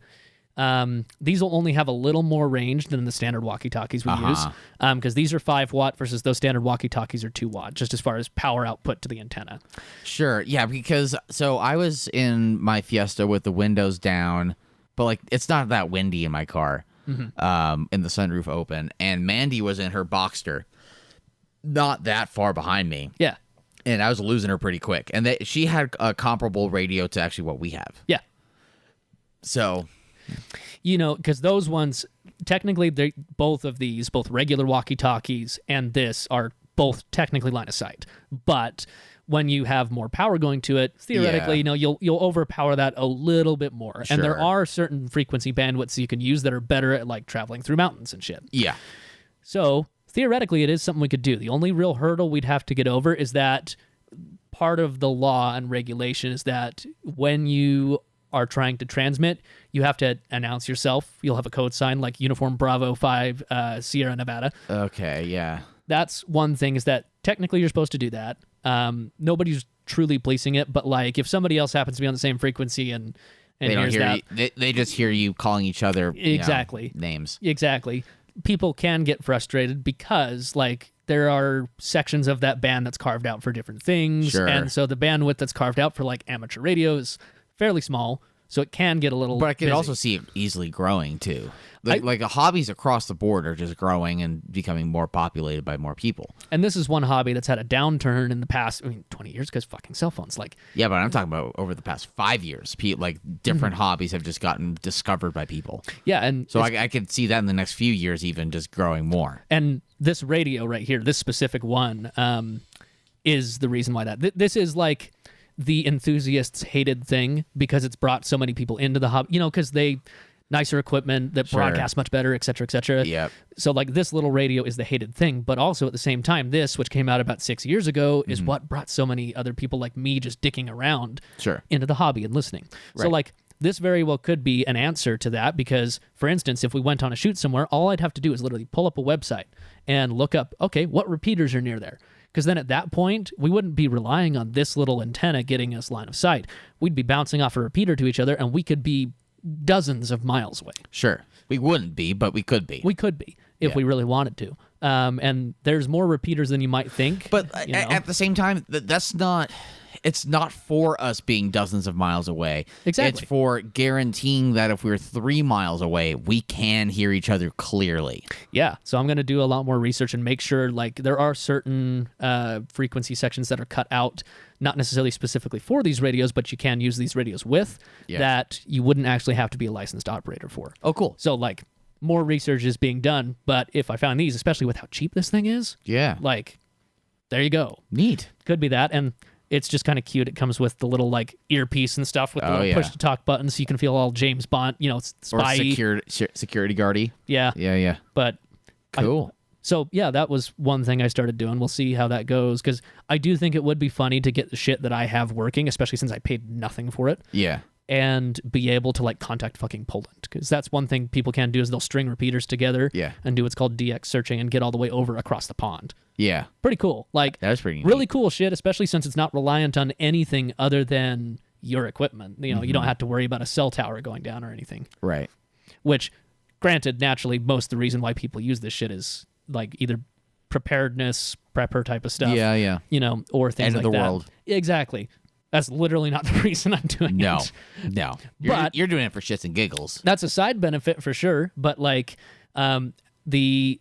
these will only have a little more range than the standard walkie-talkies we use, because these are 5 watt versus those standard walkie-talkies are 2 watt, just as far as power output to the antenna. Sure, yeah, because, so I was in my Fiesta with the windows down, but like it's not that windy in my car, in the sunroof open, and Mandy was in her Boxster, not that far behind me. Yeah, and I was losing her pretty quick, and she had a comparable radio to actually what we have. Yeah, so because those ones technically, both regular walkie-talkies and this are both technically line of sight, but when you have more power going to it, theoretically, you'll overpower that a little bit more. Sure. And there are certain frequency bandwidths you can use that are better at like traveling through mountains and shit. Yeah. So theoretically, it is something we could do. The only real hurdle we'd have to get over is that part of the law and regulation is that when you are trying to transmit, you have to announce yourself. You'll have a code sign like Uniform Bravo 5 Sierra Nevada. Okay, yeah. That's one thing, is that technically you're supposed to do that. Nobody's truly policing it, but like if somebody else happens to be on the same frequency and they don't hear you, they just hear you calling each other names. Exactly. People can get frustrated because like there are sections of that band that's carved out for different things. Sure. And so the bandwidth that's carved out for like amateur radio is fairly small. So it can get a little But I could busy. also see it easily growing too. Like hobbies across the board are just growing and becoming more populated by more people. And this is one hobby that's had a downturn in the past, 20 years, because fucking cell phones. Like, yeah, but I'm talking about over the past 5 years. Like different hobbies have just gotten discovered by people. Yeah, and so I could see that in the next few years even just growing more. And this radio right here, this specific one, is the reason why that. This is like the enthusiasts' hated thing, because it's brought so many people into the hobby, because they nicer equipment that broadcasts much better, et cetera, et cetera. Yep. So like this little radio is the hated thing, but also at the same time, this, which came out about 6 years ago, is what brought so many other people like me just dicking around into the hobby and listening. So like this very well could be an answer to that, because for instance, if we went on a shoot somewhere, all I'd have to do is literally pull up a website and look up, okay, what repeaters are near there? Because then at that point, we wouldn't be relying on this little antenna getting us line of sight. We'd be bouncing off a repeater to each other, and we could be dozens of miles away. Sure. We wouldn't be, but we could be. We could be if we really wanted to. And there's more repeaters than you might think. But at the same time, that's not... It's not for us being dozens of miles away. Exactly. It's for guaranteeing that if we're 3 miles away, we can hear each other clearly. Yeah. So I'm going to do a lot more research and make sure, like, there are certain frequency sections that are cut out, not necessarily specifically for these radios, but you can use these radios with, that you wouldn't actually have to be a licensed operator for. Oh, cool. So, like, more research is being done, but if I found these, especially with how cheap this thing is, like, there you go. Neat. Could be that. And it's just kind of cute. It comes with the little like earpiece and stuff with the little push to talk button, so you can feel all James Bond, spy or security guardy. Yeah. Yeah. But cool. So, yeah, that was one thing I started doing. We'll see how that goes, because I do think it would be funny to get the shit that I have working, especially since I paid nothing for it. Yeah. And be able to, like, contact fucking Poland. Because that's one thing people can do is they'll string repeaters together and do what's called DX searching and get all the way over across the pond. Yeah. Pretty cool. Like, that was pretty really neat. cool shit, especially since it's not reliant on anything other than your equipment. You know, you don't have to worry about a cell tower going down or anything. Right. Which, granted, naturally, most of the reason why people use this shit is, like, either preparedness, prepper type of stuff. Yeah, yeah. You know, or things End of like the that. world. Exactly. That's literally not the reason I'm doing it. No. But you're doing it for shits and giggles. that's a side benefit for sure. But, like, the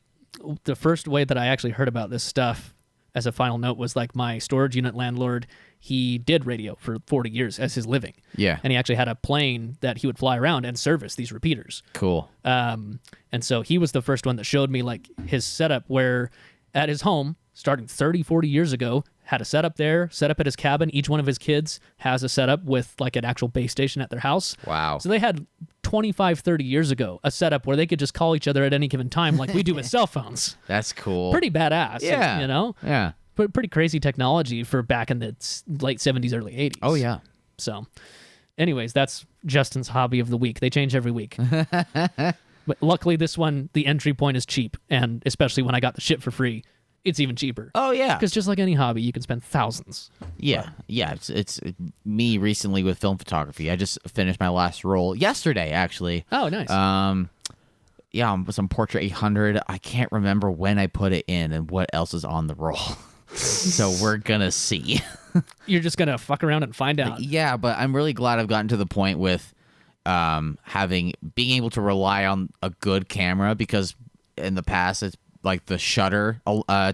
first way that I actually heard about this stuff, as a final note, was, like, my storage unit landlord, he did radio for 40 years as his living. Yeah. And he actually had a plane that he would fly around and service these repeaters. Cool. And so he was the first one that showed me, like, his setup where at his home, starting 30, 40 years ago, had a setup there, set up at his cabin. Each one of his kids has a setup with, like, an actual base station at their house. Wow. So they had 25, 30 years ago a setup where they could just call each other at any given time like we do with cell phones. That's cool. Pretty badass. Yeah. You know? Yeah. Pretty crazy technology for back in the late 70s, early 80s. Oh, yeah. So, anyways, that's Justin's hobby of the week. They change every week. But luckily, this one, the entry point is cheap. And especially when I got the shit for free, it's even cheaper. Oh, yeah. Because just like any hobby, you can spend thousands. Yeah. Yeah. It's me recently with film photography. I just finished my last roll yesterday, actually. Oh, nice. Yeah, some Portrait 800. I can't remember when I put it in and what else is on the roll. So we're gonna see. You're just gonna fuck around and find out. Yeah, but I'm really glad I've gotten to the point with being able to rely on a good camera, because in the past it's like the shutter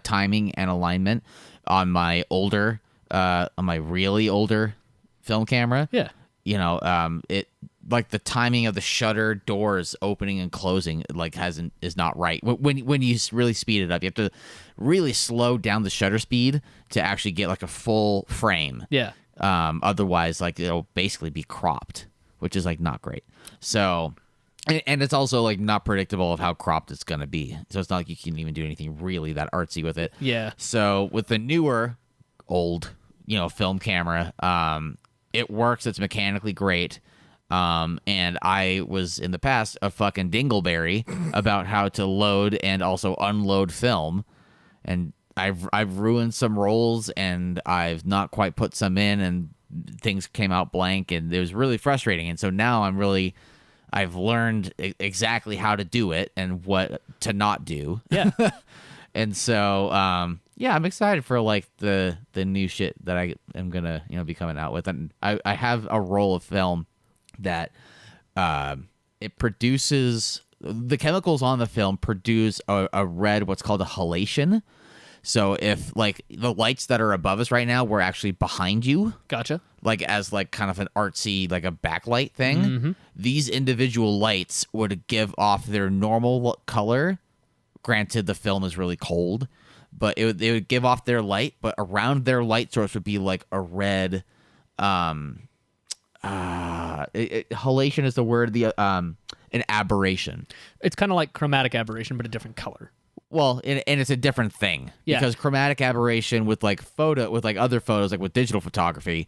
timing and alignment on my really older film camera. Yeah. You know, it like the timing of the shutter doors opening and closing like is not right. When you really speed it up, you have to really slow down the shutter speed to actually get like a full frame. Yeah. Otherwise, like, it'll basically be cropped, which is like not great. So, and it's also like not predictable of how cropped it's gonna be. So it's not like you can even do anything really that artsy with it. Yeah. So with the newer, old, film camera, it works. It's mechanically great. And I was in the past a fucking dingleberry about how to load and also unload film, and I've ruined some rolls, and I've not quite put some in, and things came out blank, and it was really frustrating. And so now I've learned exactly how to do it and what to not do. Yeah. And so, yeah, I'm excited for like the new shit that I am gonna be coming out with, and I have a roll of film that it produces. The chemicals on the film produce a red, what's called a halation. So if like the lights that are above us right now were actually behind you, Gotcha. like as like kind of an artsy like a backlight thing, these individual lights would give off their normal color. Granted, the film is really cold, but they would give off their light, but around their light source would be like a red. Halation is the word. An aberration. It's kind of like chromatic aberration, but a different color. Well, and it's a different thing. Yeah. Because chromatic aberration with like other photos, like with digital photography,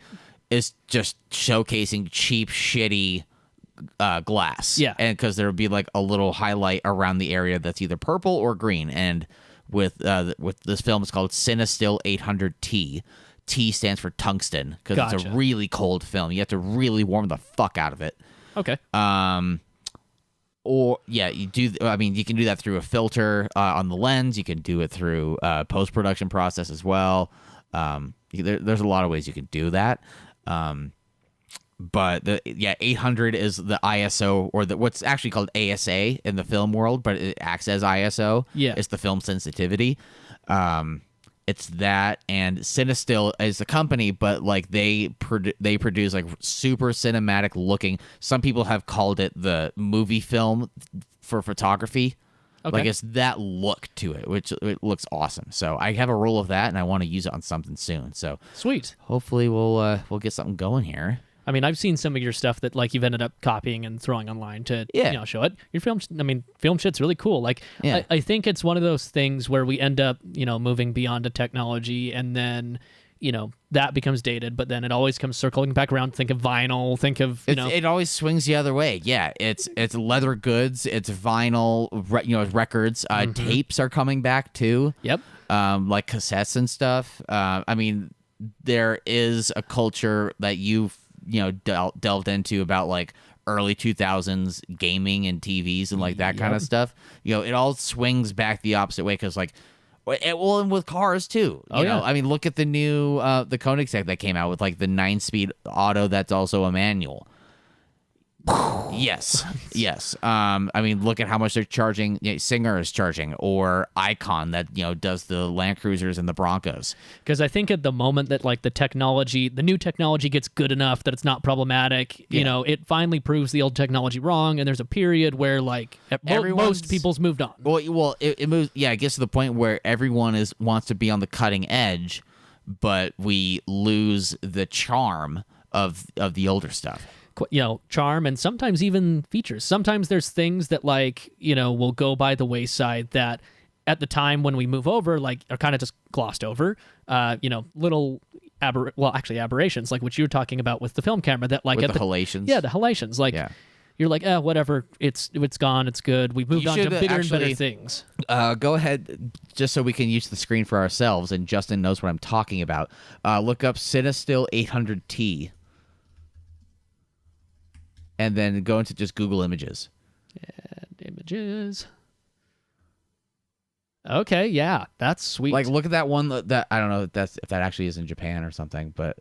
is just showcasing cheap, shitty glass. Yeah. And because there would be like a little highlight around the area that's either purple or green. And with this film, it's called Cinestill 800T. T stands for tungsten because it's a really cold film. You have to really warm the fuck out of it. Okay. Or yeah, you do. I mean, you can do that through a filter on the lens. You can do it through post-production process as well. There's a lot of ways you can do that. But 800 is the ISO, or what's actually called ASA in the film world, but it acts as ISO. Yeah, it's the film sensitivity. It's that, and Cinestill is a company, but like they produce like super cinematic looking. Some people have called it the movie film for photography. Okay. Like it's that look to it, which it looks awesome. So I have a roll of that, and I want to use it on something soon. So sweet. Hopefully we'll get something going here. I mean, I've seen some of your stuff that like you've ended up copying and throwing online to show it. Your film, I mean, film shit's really cool. Like, I think it's one of those things where we end up, moving beyond a technology, and then, that becomes dated, but then it always comes circling back around. Think of vinyl. Think of it always swings the other way. Yeah, it's leather goods. It's vinyl. Records. Tapes are coming back too. Yep. Like cassettes and stuff. I mean, there is a culture that you've delved into about like early 2000s gaming and TVs and like that kind of stuff. It all swings back the opposite way because like, well, and with cars too. You know, I mean, look at the new the Koenigsegg that came out with like the 9-speed auto that's also a manual. Yes. I mean, look at how much they're charging. Singer is charging, or Icon that does the Land Cruisers and the Broncos. Because I think at the moment that like the new technology gets good enough that it's not problematic, it finally proves the old technology wrong, and there's a period where like most people's moved on. Well, it moves. Yeah, it gets to the point where everyone wants to be on the cutting edge, but we lose the charm of the older stuff. Charm and sometimes even features. Sometimes there's things that like, will go by the wayside that at the time when we move over, like are kind of just glossed over. Little aberrations, like what you were talking about with the film camera that like with the halations. Yeah, the halations. Like you're like, whatever, it's gone, it's good. We've moved on to bigger and better things. Go ahead, just so we can use the screen for ourselves and Justin knows what I'm talking about. Look up Cinestill 800T. And then go into just Google Images. And images. Okay, yeah, that's sweet. Like, look at that one that I don't know if that actually is in Japan or something, but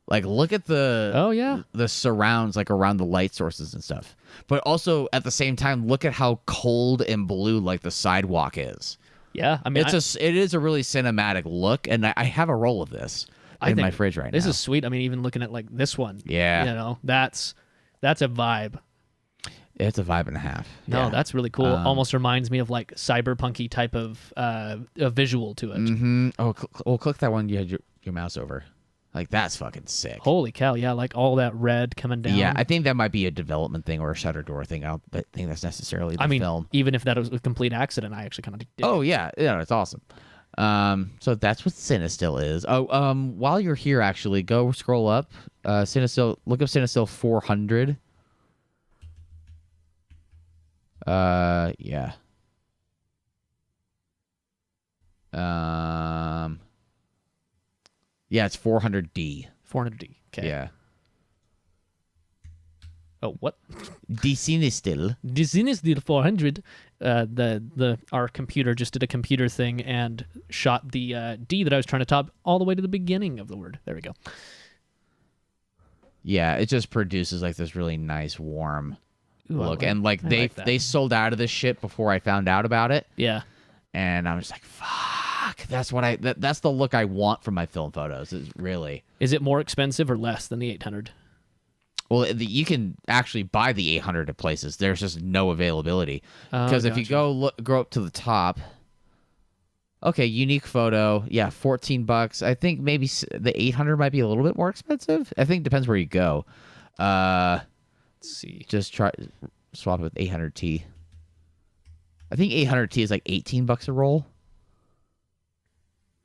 like look at the surrounds like around the light sources and stuff. But also at the same time, look at how cold and blue like the sidewalk is. Yeah, I mean, it is a really cinematic look, and I have a roll of this in my fridge right now. This is sweet. I mean, even looking at like this one, that's a vibe. It's a vibe and a half. No, that's really cool. Almost reminds me of like cyberpunky type of a visual to it. Mm-hmm. Oh, click that one you had your mouse over. Like, that's fucking sick. Holy cow, yeah, like all that red coming down. Yeah, I think that might be a development thing or a shutter door thing. I don't think that's necessarily the film. Even if that was a complete accident, I actually kind of did. Oh, yeah, it's awesome. So that's what Cinestill is. While you're here, actually, go scroll up. Cinestill, look up Cinestill 400. Yeah. Yeah, it's 400D. 400D. Okay. Yeah. Oh, what? The Cinestill. The Cinestill 400. Our computer just did a computer thing and shot the D that I was trying to type all the way to the beginning of the word. There we go. Yeah, it just produces like this really nice warm look, and like they sold out of this shit before I found out about it. Yeah, and I'm just like, fuck. That's the look I want from my film photos. Is it more expensive or less than the 800? Well, you can actually buy the 800 at places. There's just no availability. Because if you go up to the top, okay, unique photo, yeah, $14. I think maybe the 800 might be a little bit more expensive. I think it depends where you go. Let's see. Just swap it with 800T. I think 800T is like $18 a roll.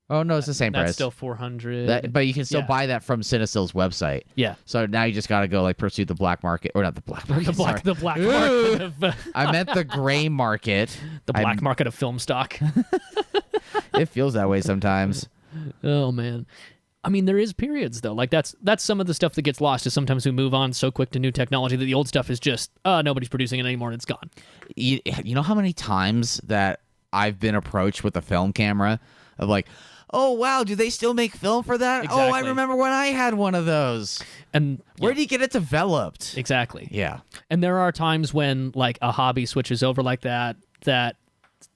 Oh, no, it's the same price. That's still 400. But you can still buy that from Cinestill's website. Yeah. So now you just got to go like pursue the black market. Or not the black market. The black market of... I meant the gray market. The black market of film stock. It feels that way sometimes. Oh, man. I mean, there is periods, though. Like, that's some of the stuff that gets lost is sometimes we move on so quick to new technology that the old stuff is just, nobody's producing it anymore and it's gone. You know how many times that I've been approached with a film camera of like, oh, wow, do they still make film for that? Exactly. Oh, I remember when I had one of those. And where do you get it developed? Exactly. Yeah. And there are times when, like, a hobby switches over like that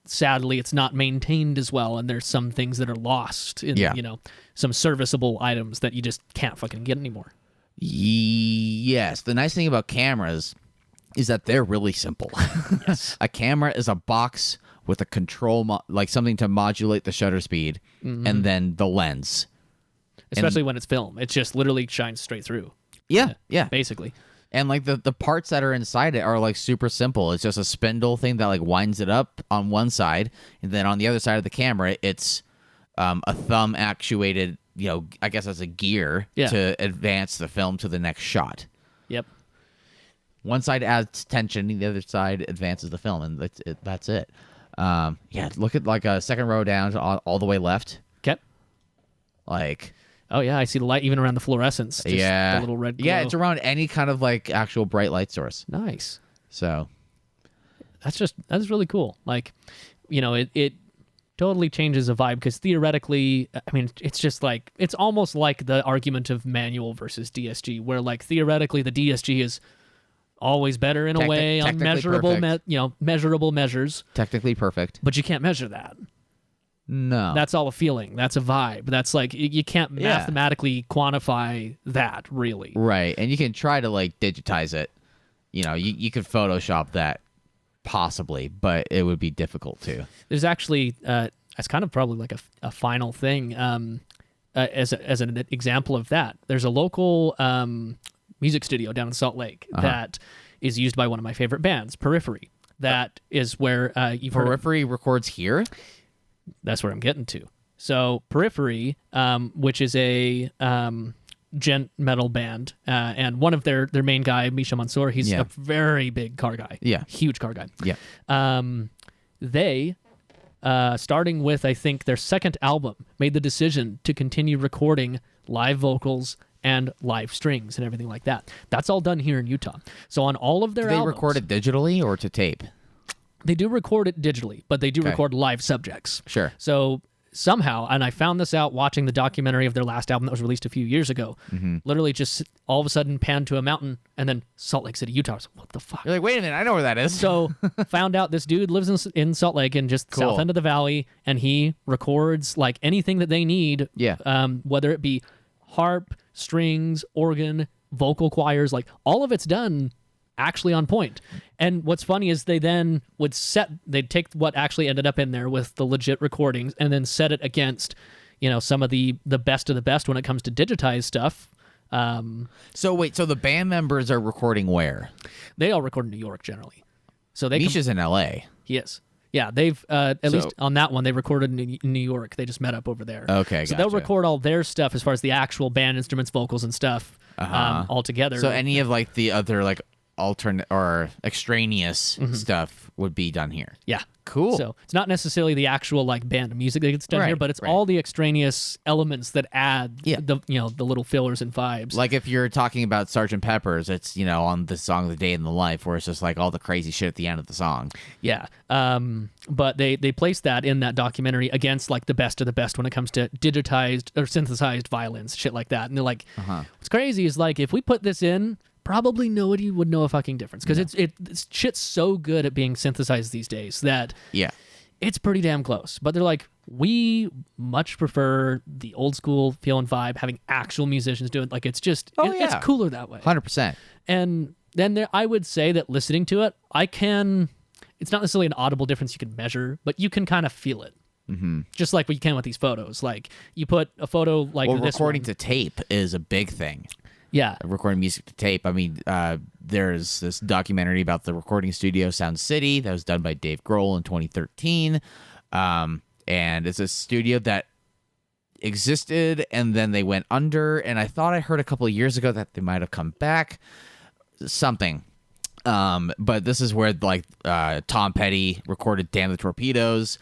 sadly it's not maintained as well, and there's some things that are lost in, some serviceable items that you just can't fucking get anymore. Yes. The nice thing about cameras is that they're really simple. Yes. A camera is a box with a control, like something to modulate the shutter speed, and then the lens. Especially when it's film. It just literally shines straight through. Yeah. Basically. And like the parts that are inside it are like super simple. It's just a spindle thing that like winds it up on one side, and then on the other side of the camera, it's a thumb actuated, I guess that's a gear to advance the film to the next shot. Yep. One side adds tension, the other side advances the film, and that's it. Look at like a second row down to all the way left. Okay. Like. Oh, yeah, I see the light even around the fluorescence. Just the little red glow. Yeah, it's around any kind of like actual bright light source. Nice. So. That's really cool. Like, it totally changes the vibe because theoretically, I mean, it's just like, it's almost like the argument of manual versus DSG, where like theoretically the DSG is always better in a way on measurable measures. Technically perfect. But you can't measure that. No. That's all a feeling. That's a vibe. That's like, you can't mathematically quantify that, really. Right. And you can try to like digitize it. You could Photoshop that possibly, but it would be difficult too. There's actually, it's kind of probably like a final thing as an example of that. There's a local music studio down in Salt Lake that is used by one of my favorite bands, Periphery. That is where you've heard Periphery records here? That's where I'm getting to. So Periphery, which is a gent metal band, and one of their main guy, Misha Mansour, he's a very big car guy. Yeah. Huge car guy. Yeah. They, starting with, I think, their second album, made the decision to continue recording live vocals and live strings and everything like that. That's all done here in Utah. So on all of their albums... Do they record it digitally or to tape? They do record it digitally, but they do record live subjects. Sure. So somehow, and I found this out watching the documentary of their last album that was released a few years ago, literally just all of a sudden panned to a mountain and then Salt Lake City, Utah. I was like, what the fuck? You're like, wait a minute, I know where that is. So found out this dude lives in Salt Lake and just south end of the valley, and he records like anything that they need, whether it be harp, strings, organ, vocal choirs, like all of it's done actually on point. And what's funny is they then they'd take what actually ended up in there with the legit recordings and then set it against, some of the best of the best when it comes to digitized stuff. So the band members are recording where? They all record in New York generally. So Misha's in LA. He is. Yeah, they've at least on that one they recorded in New York. They just met up over there. Okay, so they'll record all their stuff as far as the actual band instruments, vocals, and stuff all together. So any of like the other like alternate or extraneous stuff would be done here. Yeah. Cool. So it's not necessarily the actual like band music that gets done here, but it's all the extraneous elements that add the little fillers and vibes. Like if you're talking about Sgt. Pepper's, it's on the song The Day in the Life, where it's just like all the crazy shit at the end of the song. Yeah. But they placed that in that documentary against like the best of the best when it comes to digitized or synthesized violins, shit like that. And they're like, what's crazy is like if we put this in, probably nobody would know a fucking difference because it's shit's so good at being synthesized these days that it's pretty damn close. But they're like, we much prefer the old school feel and vibe, having actual musicians do it. Like it's just it's cooler that way. 100%. And then I would say that listening to it, it's not necessarily an audible difference you can measure, but you can kind of feel it. Just like what you can with these photos. Like you put a photo like this recording to tape is a big thing. Yeah. Recording music to tape. I mean, there's this documentary about the recording studio Sound City that was done by Dave Grohl in 2013. And it's a studio that existed and then they went under. And I thought I heard a couple of years ago that they might have come back. Something. But this is where like Tom Petty recorded Damn the Torpedoes.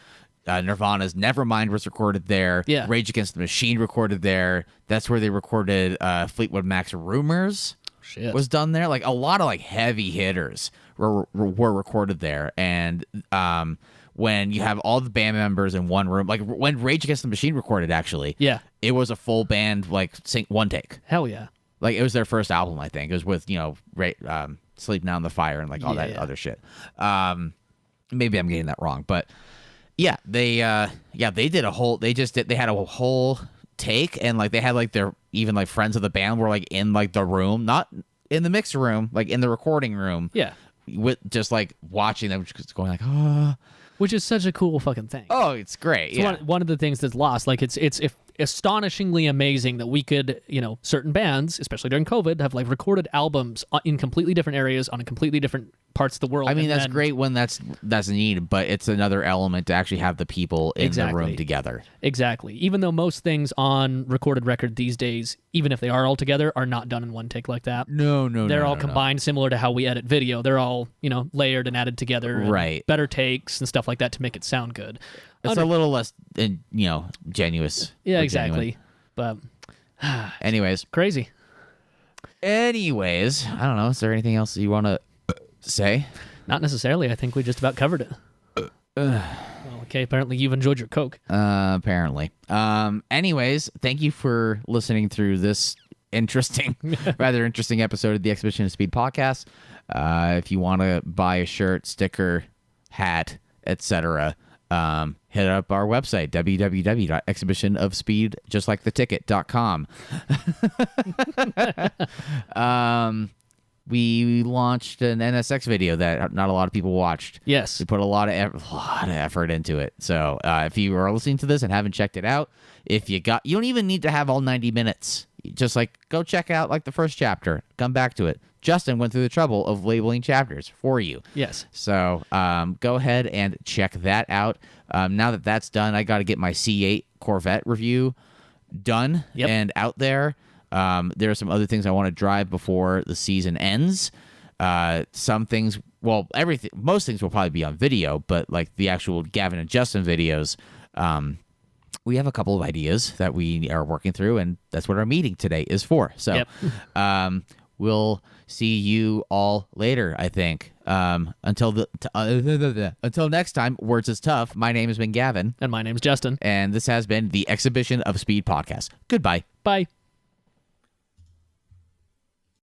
Nirvana's Nevermind was recorded there. Yeah. Rage Against the Machine recorded there. That's where they recorded Fleetwood Mac's Rumors. Shit. Was done there. Like a lot of like heavy hitters were recorded there. And when you have all the band members in one room, like when Rage Against the Machine recorded, actually, it was a full band like one take. Hell yeah. Like it was their first album, I think. It was with Sleep Now in the Fire and like all that other shit. Maybe I'm getting that wrong, but. Yeah, they did a whole. They had a whole take, and like they had like their even like friends of the band were like in like the room, not in the mixer room, like in the recording room. Yeah, with just like watching them, just going like, oh, which is such a cool fucking thing. Oh, it's great. It's one of the things that's lost. Like it's if astonishingly amazing that we could, certain bands, especially during COVID, have like recorded albums in completely different areas on completely different parts of the world. I mean, that's great when that's needed, but it's another element to actually have the people in the room together. Exactly. Even though most things on recorded record these days, even if they are all together, are not done in one take like that. No. They're all combined, similar to how we edit video. They're all, layered and added together. Right. Better takes and stuff like that to make it sound good. It's a little less, genuous. Yeah, exactly. Genuine. But anyways. Crazy. Anyways, I don't know. Is there anything else you want to say? Not necessarily. I think we just about covered it. Well, okay, apparently you've enjoyed your Coke. Apparently. Anyways, thank you for listening through this rather interesting episode of the Exhibition of Speed podcast. If you want to buy a shirt, sticker, hat, etc., hit up our website, www.exhibitionofspeed, we launched an NSX video that not a lot of people watched. Yes. We put a lot of effort into it. So if you are listening to this and haven't checked it out, you don't even need to have all 90 minutes. Just go check out the first chapter. Come back to it. Justin went through the trouble of labeling chapters for you. Yes. So go ahead and check that out. Now that that's done, I got to get my C8 Corvette review done and out there. There are some other things I want to drive before the season ends. Some things, most things will probably be on video, but the actual Gavin and Justin videos, we have a couple of ideas that we are working through, and that's what our meeting today is for. So we'll see you all later, I think. Until next time, Words is Tough. My name has been Gavin. And my name's Justin. And this has been the Exhibition of Speed podcast. Goodbye. Bye.